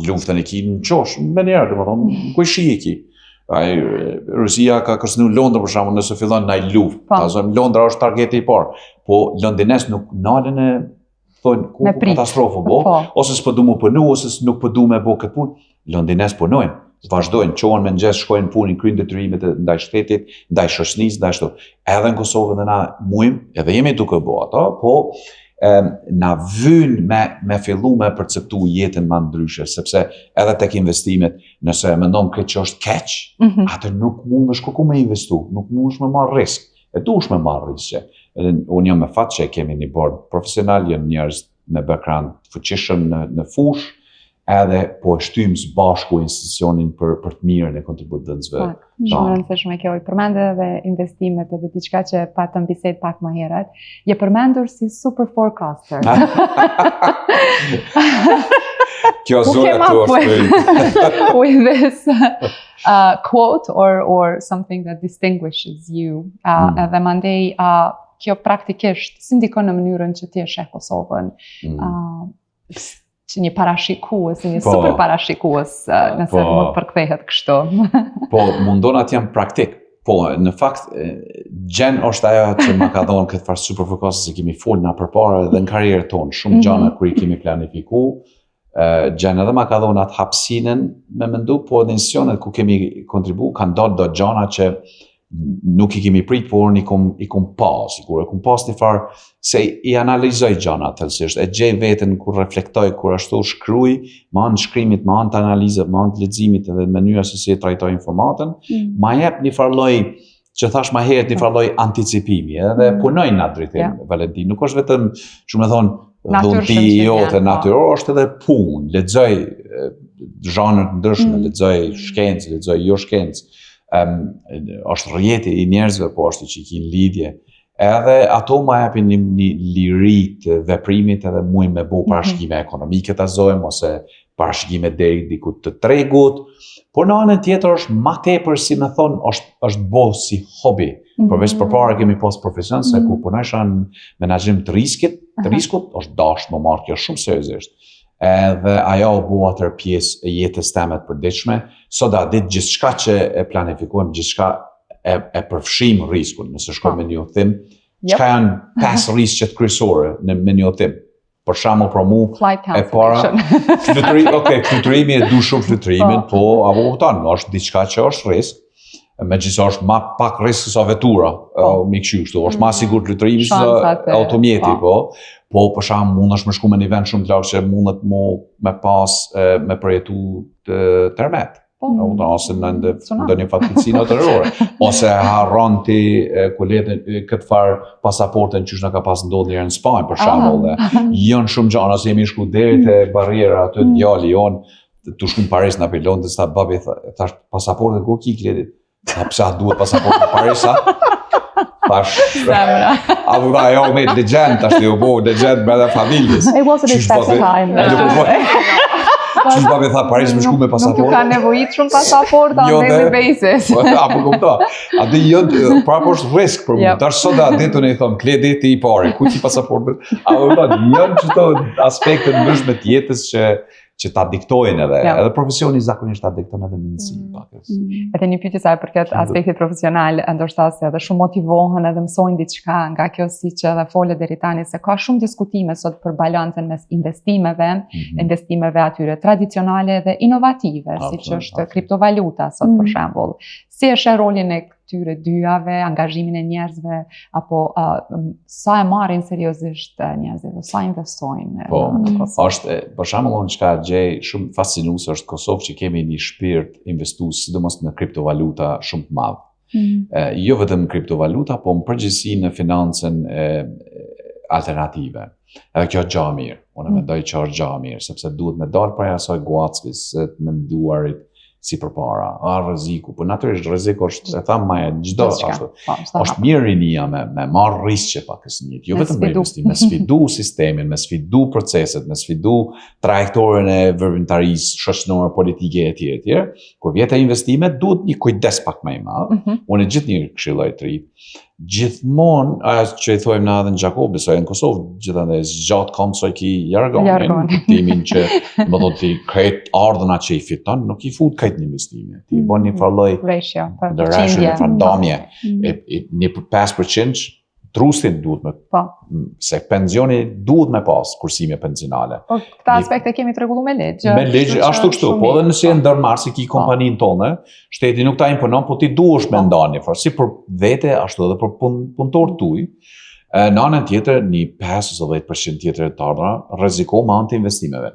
luftën e ki në qosh, me njerë, dhe më thonë, ku shi e ki? Rusia ka kërcënu Londër për shembull nëse fillon ndaj luftë. Londra është targeti i parë, po londines nuk nalen e thonë ku katastrofë bo, ose s'po du mu punu, ose nuk po du me bo këtë punë. Londines punojnë, vazhdojnë, qohen me mëngjes, shkojnë punin, kryjnë detyrimet ndaj shtetit, ndaj shoqënisë, ndaj ashtu. Edhe në Kosovë dhe na mujmë, edhe jemi duke bo ato, po na vyn me fillu me perceptu jetën ma ndryshe, sepse edhe tek investimet, nëse mendon këtë që është keq, atë nuk mundesh ku me investu, nuk mundesh me marrë risk. E duhesh me marrë risk. Unë jam me fat që kemi një bord profesional, janë njerëz me background fuqishëm në fush, edhe po e shtym së bashku institucionin për të mirën e kontributësve. Shumë rëndësishme kjo, i përmendë edhe investimet edhe diçka që patëm bisedë pak më herët, je përmendur si super forecaster. Kjo zonë këtu është with this quote or something that distinguishes you. Edhe mandej kjo praktikisht si ndikon në mënyrën që ti e sheh Kosovën. Që një parashikues, një super parashikues, nëse mund përkthehet kështu. Po, mundon atë jam praktik. Po, në fakt, gjen është ajo që ma ka dhonë këtë farë super fokusës se kemi folë na përpara edhe në karrierë tonë, shumë gjana kur i kemi planifiku, gjen edhe ma ka dhonë atë hapësinën me mendu, po edhe institucionet ku kemi kontribu, kanë dalë do gjana që nuk i kemi prit, por i kom pas, kur e kom pas një farë, se i analizoj gjana tëllësisht, e gjej veten kur reflektoj, kur ashtu shkruj, ma anë shkrimit, ma anë të analizët, ma anë të leximit edhe mënyra se si e trajtoj informatën, ma jep një farloj, që thash ma herët një farloj anticipimi, edhe punoj në atë drejtim, Valentin, nuk është vetëm, që me thonë, dhunti jote natyror, është edhe punë, lexoj zhanër të ndryshme, lexoj shkencë, lexoj jo shkencë, është rjeti i njerëzve, po është që i kinë lidhje. Edhe ato ma japin një liri të veprimit edhe muj me bo parashikime ekonomike të azojmë, ose parashikime deri diku të tregut, por në anën tjetër është ma tepër, si me thonë, është bo si hobi. Përveç përpara kemi pas profesion, se ku punojsha në menaxhim të riskut, është dashur më marrë kjo shumë seriozisht. Edhe ajo u bua atër pjesë e jetës temet përditshme, sot a ditë gjithçka që e planifikuem, gjithçka e përfshim riskun, nëse shkojmë me një udhim, çka janë 5 riskët kryesore me një udhim. Për shembull për mu e para fluturimi e du shumë fluturimin, po apo kupton, është diçka që është risk, megjithëse është ma pak risk sa vetura, me kështu, është ma sigurt fluturimi se automjeti, po për shembull mundesh me shku me një vend shumë të lartë që mundet me pas me përjetu tërmet. Ose në ndonjë fatkeqësi natyrore, ose harron ti këtë farë pasaportën që na ka pas ndodhur në Spanjë për shembull, dhe janë shumë gjëra, ose jemi shku deri te barriera aty djali jon, tu shku në Paris na pilon, dhe sa babi thash pasaportën ku ki kredit. Pse duhet pasaportën në Paris? Tash, apo ajo me legend, tash ti u bo legend me dhe familjes. It wasn't his best time. Qështë babi tha, Paris me shku me pasaport? Nuk ju ka nevojit shumë pasaport, on daily basis. Apo kupto. Ati jënë, prapë është risk për mu. Tash sot ditën e i thomë, klediti i pari, ku ti pasaportën? Apo kupto, jënë qëto aspektet ndryshme të jetës që ta diktojnë edhe profesioni zakonisht ta dikton edhe mendësi pakës. Edhe një pyetje sa përket aspektit profesional, ndoshta se edhe shumë motivohen edhe mësojnë diçka nga kjo, siç edhe fole deri tani se ka shumë diskutime sot për balancën mes investimeve atyre tradicionale dhe inovative, siç është kriptovaluta sot për shembull. Si e sheh rolin e këtyre dyjave, angazhimin e njerëzve, apo sa e marrin seriozisht njerëzit, sa investojnë në Kosovë? Është, për shembull, çka gjej shumë fascinuese është Kosovë që kemi një shpirt investues, sidomos në kriptovaluta shumë të madh. Jo vetëm kriptovaluta, po në përgjithësi në financën alternative. Edhe kjo është gjë e mirë. Unë mendoj që është gjë e mirë, sepse duhet me dalë prej asaj guackës të menduarit si përpara, rreziku, po natyrisht rreziku është, e tham më çdo ashtu. Është mirë rinia me marr riske pakës një. Jo vetëm me investim, me sfidu sistemin, me sfidu proceset, me sfidu trajektoren e veprimtarisë shoqërore, politike etj. Kur vjen te investimet, duhet një kujdes pak më i madh. Unë gjithnjë këshilloj të ri. Gjithmonë, ajo që i thojmë na edhe në Gjakob, besoj në Kosovë, gjithandaj zgjat komsoj ki jargon, timin që më thotë ti krejt ardhëna që i fiton, nuk i fut krejt një investime. Ti bën një farloj ratio, një farndamje, një 5% trustin duhet me, se pensioni duhet me pas kursime pensionale. Po, këta aspekte kemi të rregulluar me legj. Me legj, ashtu kështu, po edhe nëse e ndërmarr si ki kompaninë tonë, shteti nuk ta imponon, po ti duhesh me ndani, si për vete, ashtu edhe për punëtor tuaj. Në anën tjetër, një 5 ose 10% tjetër të ardhra, rreziko me anë të investimeve.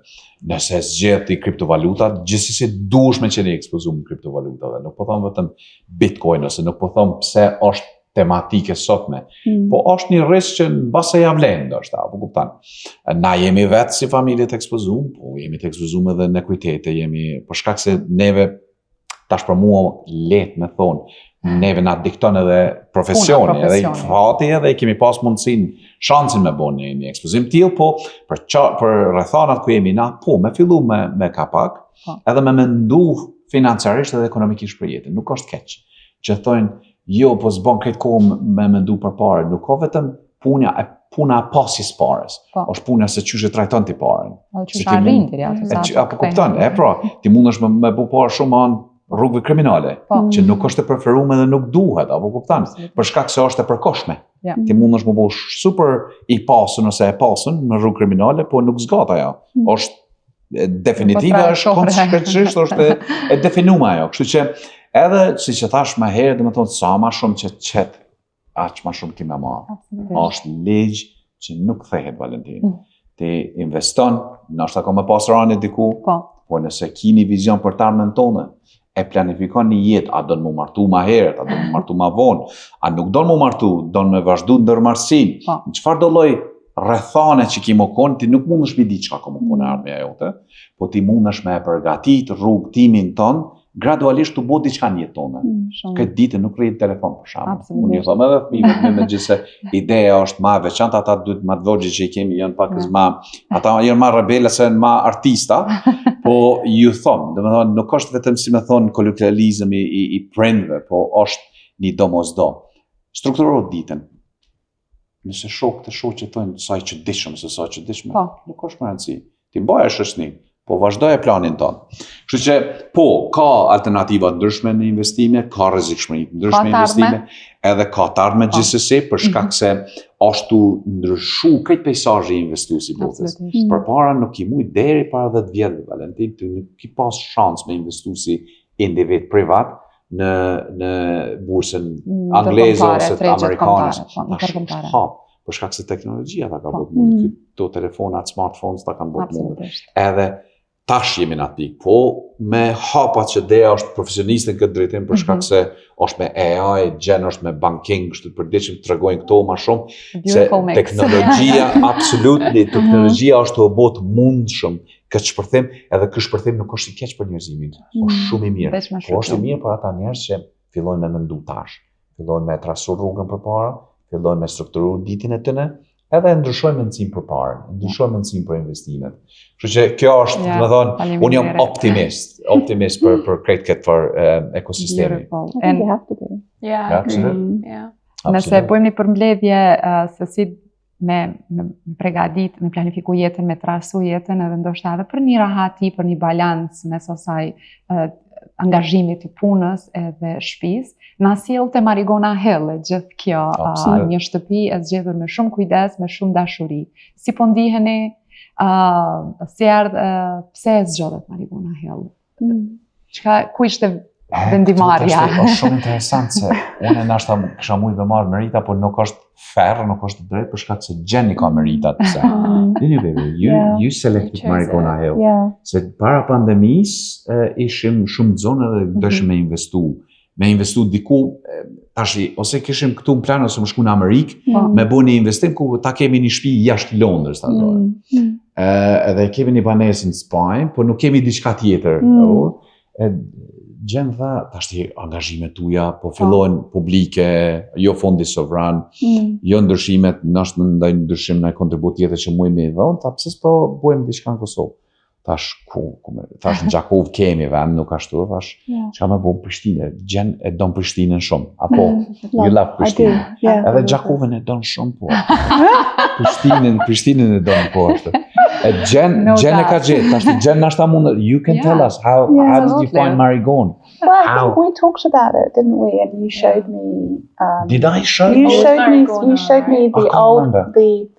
Nëse zgjedh ti kriptovaluta, gjithsesi duhesh me qenë ekspozuar në kriptovalutave. Nuk po them vetëm Bitcoin ose nuk po them pse është tematike sotme, po është një risk që në base ja vlen, ndoshta, apo kupton. Na jemi vetë si familje të ekspozuar, po jemi të ekspozuar edhe në kujtete, jemi për shkak se neve tash për mua lehtë me thonë, neve na dikton edhe profesioni, edhe fati edhe kemi pas mundësinë, shansin me bënë një ekspozim tillë, po për rrethanat ku jemi na, po me fillu me kapak, edhe me mendu financiarisht edhe ekonomikisht për jetën, nuk është keq. Që thonë jo, po s'bën këtë kohë me mendu për parë, nuk ka vetëm puna e pasis parës, është puna se çysh e trajton ti parën. Çysh arrin deri aty. Apo kupton, pra, ti mundesh me bu parë shumë anë rrugëve kriminale, që nuk është e preferuar dhe nuk duhet, apo kupton, për shkak se është e përkohshme. Ti mundesh me bu super i pasën ose e pasën në rrugë kriminale, po nuk zgat ajo. Është definitive, është konsekrencërisht është e definuar ajo, kështu që edhe, si që thash më herë, dhe më thonë, sa ma shumë që qëtë, aq ma shumë ki me marë. Është ligj që nuk thehet, Valentin. Ti investon, nështë ako me pas rani diku, po nëse ki një vizion për tarmen tonë, e planifikon një jetë, a do në mu martu ma herët, a do në mu martu ma vonë, a nuk do në mu martu, do në me vazhdu në dërmarsin. Në qëfar do loj rrethane që ki më konë, ti nuk mund është mi di qka ka më konë ardhme jote, po ti mund është me përgatit rrugë timin tonë, gradualisht të bëhet diçka në jetën tonë. Këtë ditë nuk rrit telefon për shkak. Unë i them edhe fëmijëve me gjithse ideja është më e veçantë, ata duhet më të vogël që i kemi janë pak më, ata janë më rebele se më artista, po ju them, domethënë nuk është vetëm si më thon kolokvializëm i prindve, po është një domosdo. Strukturoj ditën. Nëse shok të shoqë thonë sa i çuditshëm se sa i çuditshëm, nuk ka rëndësi. Ti bëhesh shoqëni. Po vazhdoj e planin tonë. Kështu që, po, ka alternativa ndryshme në investime, ka rrezikshmëri ndryshme në investime, edhe ka të ardhme gjithsesi, për shkak se ashtu ndryshu këtë pejsazhi i investuesi botës. Përpara nuk i mujt deri para 10 vjetëve, Valentin, ti nuk i pas shans me investuesi individ privat në bursën angleze ose amerikane. Për shkak se teknologjia ta ka bërë mund, këto telefonat, smartphones ta kanë bërë mund. Edhe tash jemi në aty, po me hapat që deja është profesionistë në këtë drejtim për shkak se është me AI, gjenë është me banking, kështu përditshëm të tregojnë këto më shumë, se teknologjia, teknologjia është të botë mundshëm këtë shpërthim, edhe ky shpërthim nuk është i keq për njerëzimin, është shumë i mirë. Po është i mirë për ata njerëz që fillojnë me mendu tash, fillojnë me trasu rrugën përpara, fillojnë me strukturu ditën e tyre, edhe ndryshojmë mendësinë për parën, ndryshojmë mendësinë për investimet. Kështu që kjo është, më thonë, unë jam optimist për këtë për ekosistemin. I think you have to be. Yeah. Absolutely. Yeah. Nëse bëjmë një përmbledhje se si me pregadit, me planifiku jetën, me trasu jetën, edhe ndoshta edhe për një rahati, për një balancë mes asaj angazhimit të punës edhe shtëpisë. Na sillte Marigona Hill gjithë kjo, një shtëpi e zgjedhur me shumë kujdes, me shumë dashuri. Si po ndiheni, pse e zgjodhet Marigona Hill? Ku ishte vendimarrja? Është shumë interesant se unë nashta kisha mujtë me marrë merita, por nuk është fair, nuk është drejt për shkak se Jenny ka meritat pse. Dini baby, you selected Marigona Hill. Se para pandemisë ishim shumë zonë dhe dëshim me investu diku, tashi, ose kishim këtu në plan, ose më shku në Amerikë, me bu një investim ku ta kemi një shtëpi jashtë Londrës, ta dojë. Edhe kemi një banesë në Spanjë, por nuk kemi diçka tjetër. Gjenë tha, tashi angazhimet tuja, po fillojnë publike, jo fondi sovran, jo ndryshimet, nështë në ndaj ndryshim në kontribut tjetër që mujmë i dhonë, ta pëse s'po bujmë diçka në Kosovë. Thash në Gjakov kemi vend, nuk ashtu, thash, që me bo në Prishtinë, Gjen e donë Prishtinën shumë, apo, you love Prishtinë. Edhe Gjakovën e donë shumë, po. Prishtinën e donë, po, ashtu. Gjen e ka gjithë, thash, Gjen nashta mundë, you can tell us, how did you find Marigona? Well, I think we talked about it, didn't we? And you showed me... Did I show you? You showed me the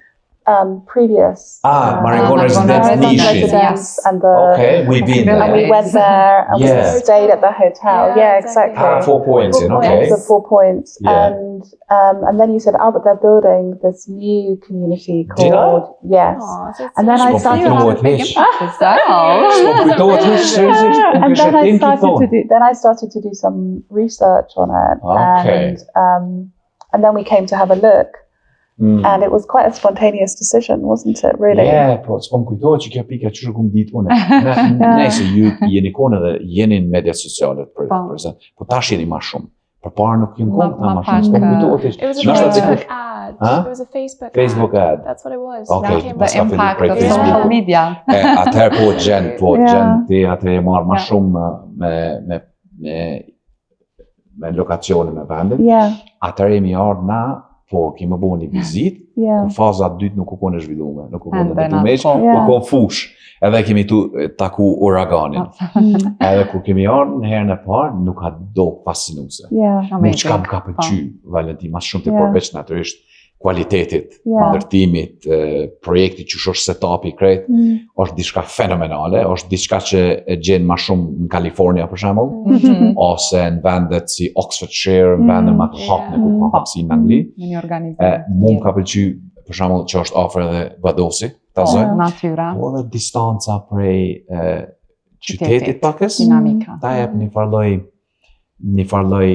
previous Marigona residence and the we've been there. And we went there and we stayed at the hotel. Yeah, exactly. 4 points in, okay. The 4 points. And then you said, but they're building this new community called yes. And then I started I started to do some research on it. And then we came to have a look. And it was quite a spontaneous decision, wasn't it, really? Yeah, po s'kom kujtohet që kjo pika që kom ditë unë. Nëse ju jeni konë dhe jeni në media sociale, po tash jeni ma shumë. Përpara nuk jeni konë ta ma shumë, s'kom kujtohet. It was a Facebook ad. It was a Facebook ad. That's what it was. The impact of social media. Atëherë Gjen, ti atë e marrë ma shumë me lokacione me vendet. Atëherë jemi ardhur na po kemi bën një vizitë, ku faza 2 nuk u konë zhvilluar, nuk u konë detyrimesh, u konë fush. Edhe kemi taku uraganin. Edhe kur kemi ardhur në herën e parë, nuk ka do fascinuese. Mu çka më ka pëlqyer, Valentin, më shumë të përveç natyrisht kualitetit, ndërtimit, projektit që është setupi krejt, është diçka fenomenale, është diçka që e gjen më shumë në Kalifornia për shembull, ose në vendet si Oxfordshire, në vendet më të hapme ku ka hapësi në Angli. Mu ka pëlqyer për shembull që është afër edhe Vadosi, natyra. Po edhe distanca prej qytetit pakës, ta jep një farloj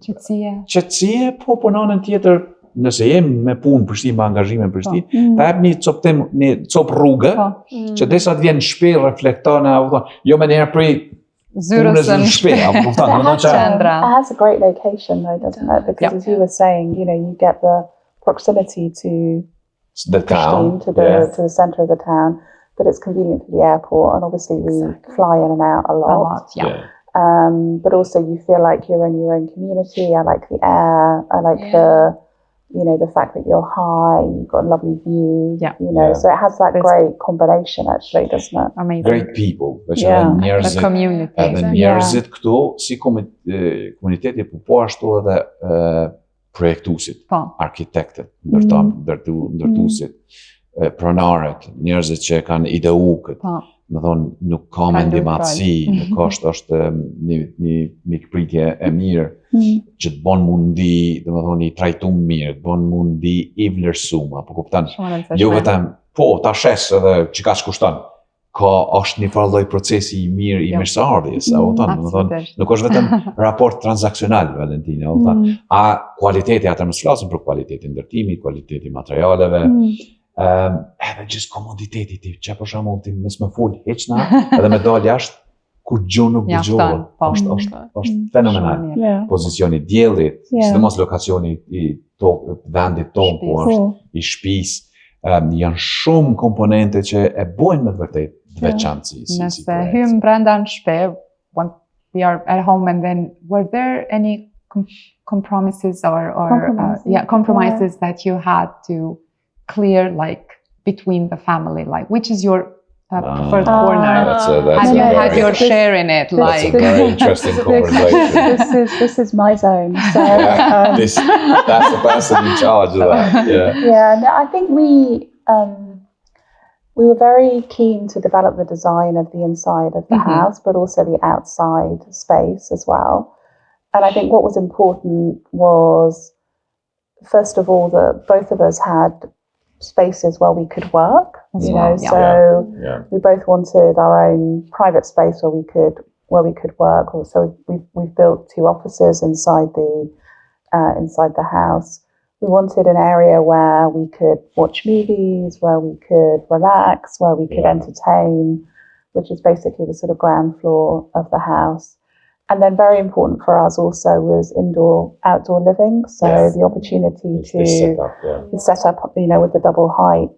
qetësie, po punonën tjetër. Nëse jem me punë Prishtinë, me angazhime në Prishtinë, ta jep një cop rrugë, që desa të vjen në shtëpi, reflekton, jo me njerë prej punës në shtëpi, It has a great location though, doesn't it? Because as you were saying, you get the proximity to the town, to the centre of the town, but it's convenient for the airport, and obviously we fly in and out a lot. But also you feel like you're in your own community. I like the air, I like the fact that you're high, you've got a lovely view, so it has that great combination actually, doesn't it? Amazing. Great people, the community. Edhe njerëzit këtu, si komuniteti, po ashtu edhe projektusit, arkitektet, ndërtusit, pronarët, njerëzit që kanë ideu këtë, më thonë, nuk ka mendimatësi, nuk është një mikpritje e mirë, që të bon mundi, dhe më thonë, i trajtum mirë, të bon mundi i vlerësum, apo kuptan, jo vetëm, po, ta shes edhe që ka që kushtan, është një farloj procesi i mirë i mirëseardhjes, nuk është vetëm raport transakcional, Valentina, a kualiteti, atër më s'flasëm për kualitetin ndërtimit, kualiteti materialeve, edhe gjithë komoditetit, që për shembull ti mos më fol heqna, edhe me dal jashtë ku gjë nuk dëgjohet. Është fenomenal. Pozicioni i diellit, sidomos lokacioni i vendit tonë, ku është i shtëpisë, janë shumë komponente që e bojnë me të vërtetë të veçantë si. Nëse hym brenda në shtëpi, when we are at home, and then were there any compromises or compromises that you had to clear, like between the family, like which is your preferred corner? Have you had your share in it? That's a Like, very interesting conversation. This is my zone. So That's the person in charge of that. Yeah. yeah, no, I think we were very keen to develop the design of the inside of the house, but also the outside space as well. And I think what was important was, first of all, that both of us had spaces where we could work. You know, so we both wanted our own private space where we could work. So we've built 2 offices inside the house. We wanted an area where we could watch movies, where we could relax, where we could entertain, which is basically the sort of ground floor of the house. And then very important for us also was outdoor living. So the opportunity to set up, you know, with the double height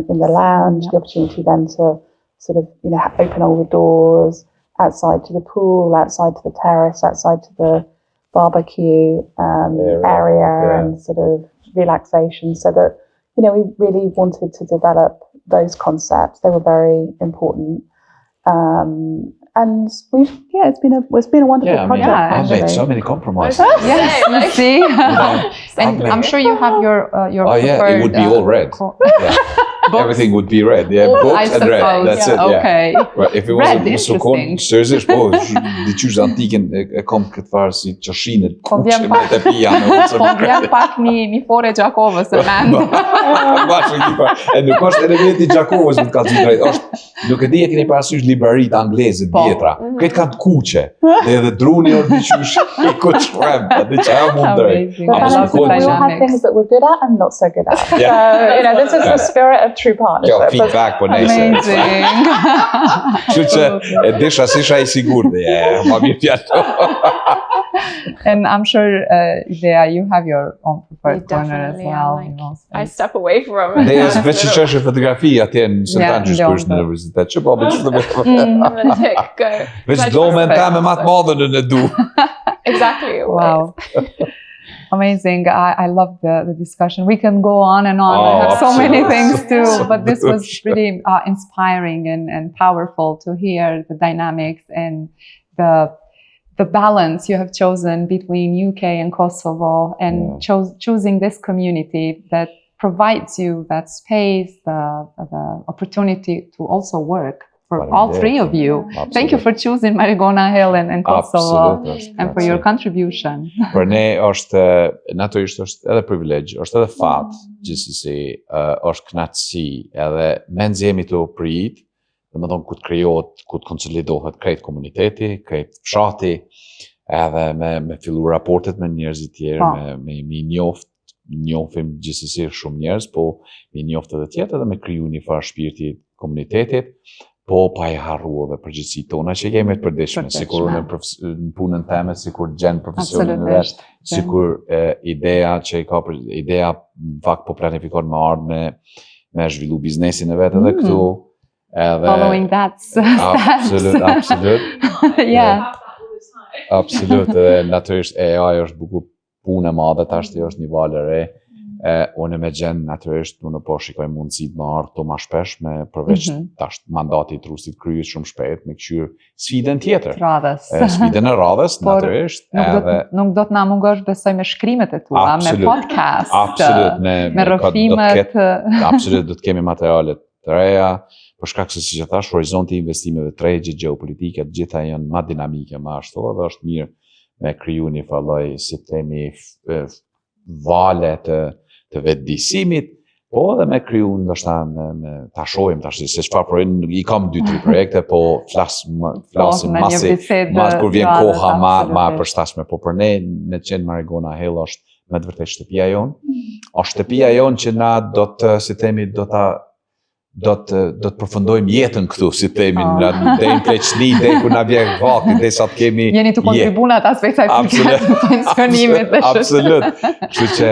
in the lounge, the opportunity then to sort of, you know, open all the doors outside to the pool, outside to the terrace, outside to the barbecue area and sort of relaxation, so that, you know, we really wanted to develop those concepts. They were very important. And it's been a wonderful project. I've made so many compromises. yes, see, and I'm sure you have your it would be all red. Everything would be red. Books and red. That's it. Okay. Right. If it was so seriöst på, det tjus antiken kom këtë farë si qashinet, kuqe me të pijano. Vjen pak një fore Gjakovës e mend. E nuk është elementi Gjakovës me të kalëzim drejt. Nuk e di e keni parasysh librarit angleze vjetra. Këtë kanë të kuqe. Dhe edhe druni o diqysh i kuq shkrem. Dhe që e mund drejt. We all had things that we're good at and not so good at. So, you know, this is the spirit of true partnership. Feedback po nejse. Amazing. Kështu që e disha si isha I sigurt dhe ma mirë fjalë. And I'm sure, Idea, you have your own preferred corner as well. Like, you know, I step away from it. Dhe jesë veç që është fotografi atje në Sultan Gjyshpyrs në universitet. Që po me që të me... Veç do me në ta me matë madhën në du. Exactly. wow. Amazing. I love the discussion. We can go on and on. I have so many things too, but this was really inspiring and powerful to hear the dynamics and the balance you have chosen between UK and Kosovo, and choosing this community that provides you that space, the opportunity to also work for all 3 of you. Absolutely. Thank you for choosing Marigona Hill and Kosovo and for your contribution. Për ne është, natyrisht është edhe privilegj, është edhe fat, gjithsesi, është kënaqësi, edhe mens jemi të prit, domethënë ku të krijohet, ku të konsolidohet krejt komuniteti, krejt fshati, edhe me fillu raportet me njerëzit tjerë, me njofim gjithsesi shumë njerëz, po me njoft edhe tjetër dhe me kriju një farë shpirti komunitetit, po pa I harru edhe përgjithësi tona që jemi të përditshme, sikur në punën time, sikur gjen profesionin e vet, sikur ideja që I ka ideja fakt po planifikon me ardhme me zhvillu biznesin e vet edhe këtu. Following that Absolut. Yeah. Absolut, edhe natyrisht AI është bukur punë e madhe, tash është një valë e re. Unë me gjenë natyrisht, unë po shikoj mundësit më ardhë të ma shpesh me përveç tash mandati I trusit kryet shumë shpejt me këqyr sfiden tjetër. Sfiden e radhës, natyrisht. Nuk do të na mungosh besoj me shkrimet e tua, me podcast, me rrëfimet. Absolut, do të kemi materialet të reja, për shkak se si që thash, horizonti I investimeve të reja, geopolitike, të gjitha janë ma dinamike, ma ashtu, dhe është mirë me kriju një falloj, si temi vale të vetëdijsimit, po edhe me kriju ndoshta me ta shohim tash se çfarë projekt I kam 2-3 projekte, po flasim masi kur vjen koha ma përshtatshme, po për ne në qenë Marigona Hill është me të vërtetë shtëpia jonë. Është shtëpia jonë që na do të përfundojmë jetën këtu, si themi, deri në pleqni, deri kur na vjen vakti, derisa të kemi jeni të kontribuar në atë aspekt të pensionimit dhe Absolut. Kështu që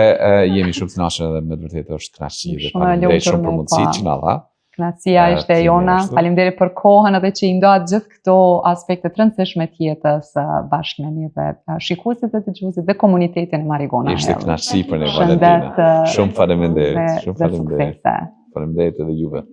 jemi shumë të kënaqur dhe me të vërtetë është kënaqësi dhe faleminderit shumë për mundësitë që na dha. Kënaqësia ishte e jona. Faleminderit për kohën edhe që I ndoat gjithë këto aspekte të rëndësishme të jetës bashkë me ne dhe shikuesit dhe dëgjuesit dhe komunitetin e Marigona Health. Ishte kënaqësi për ne Valentina. Shumë faleminderit. Shumë faleminderit. Faleminderit edhe juve.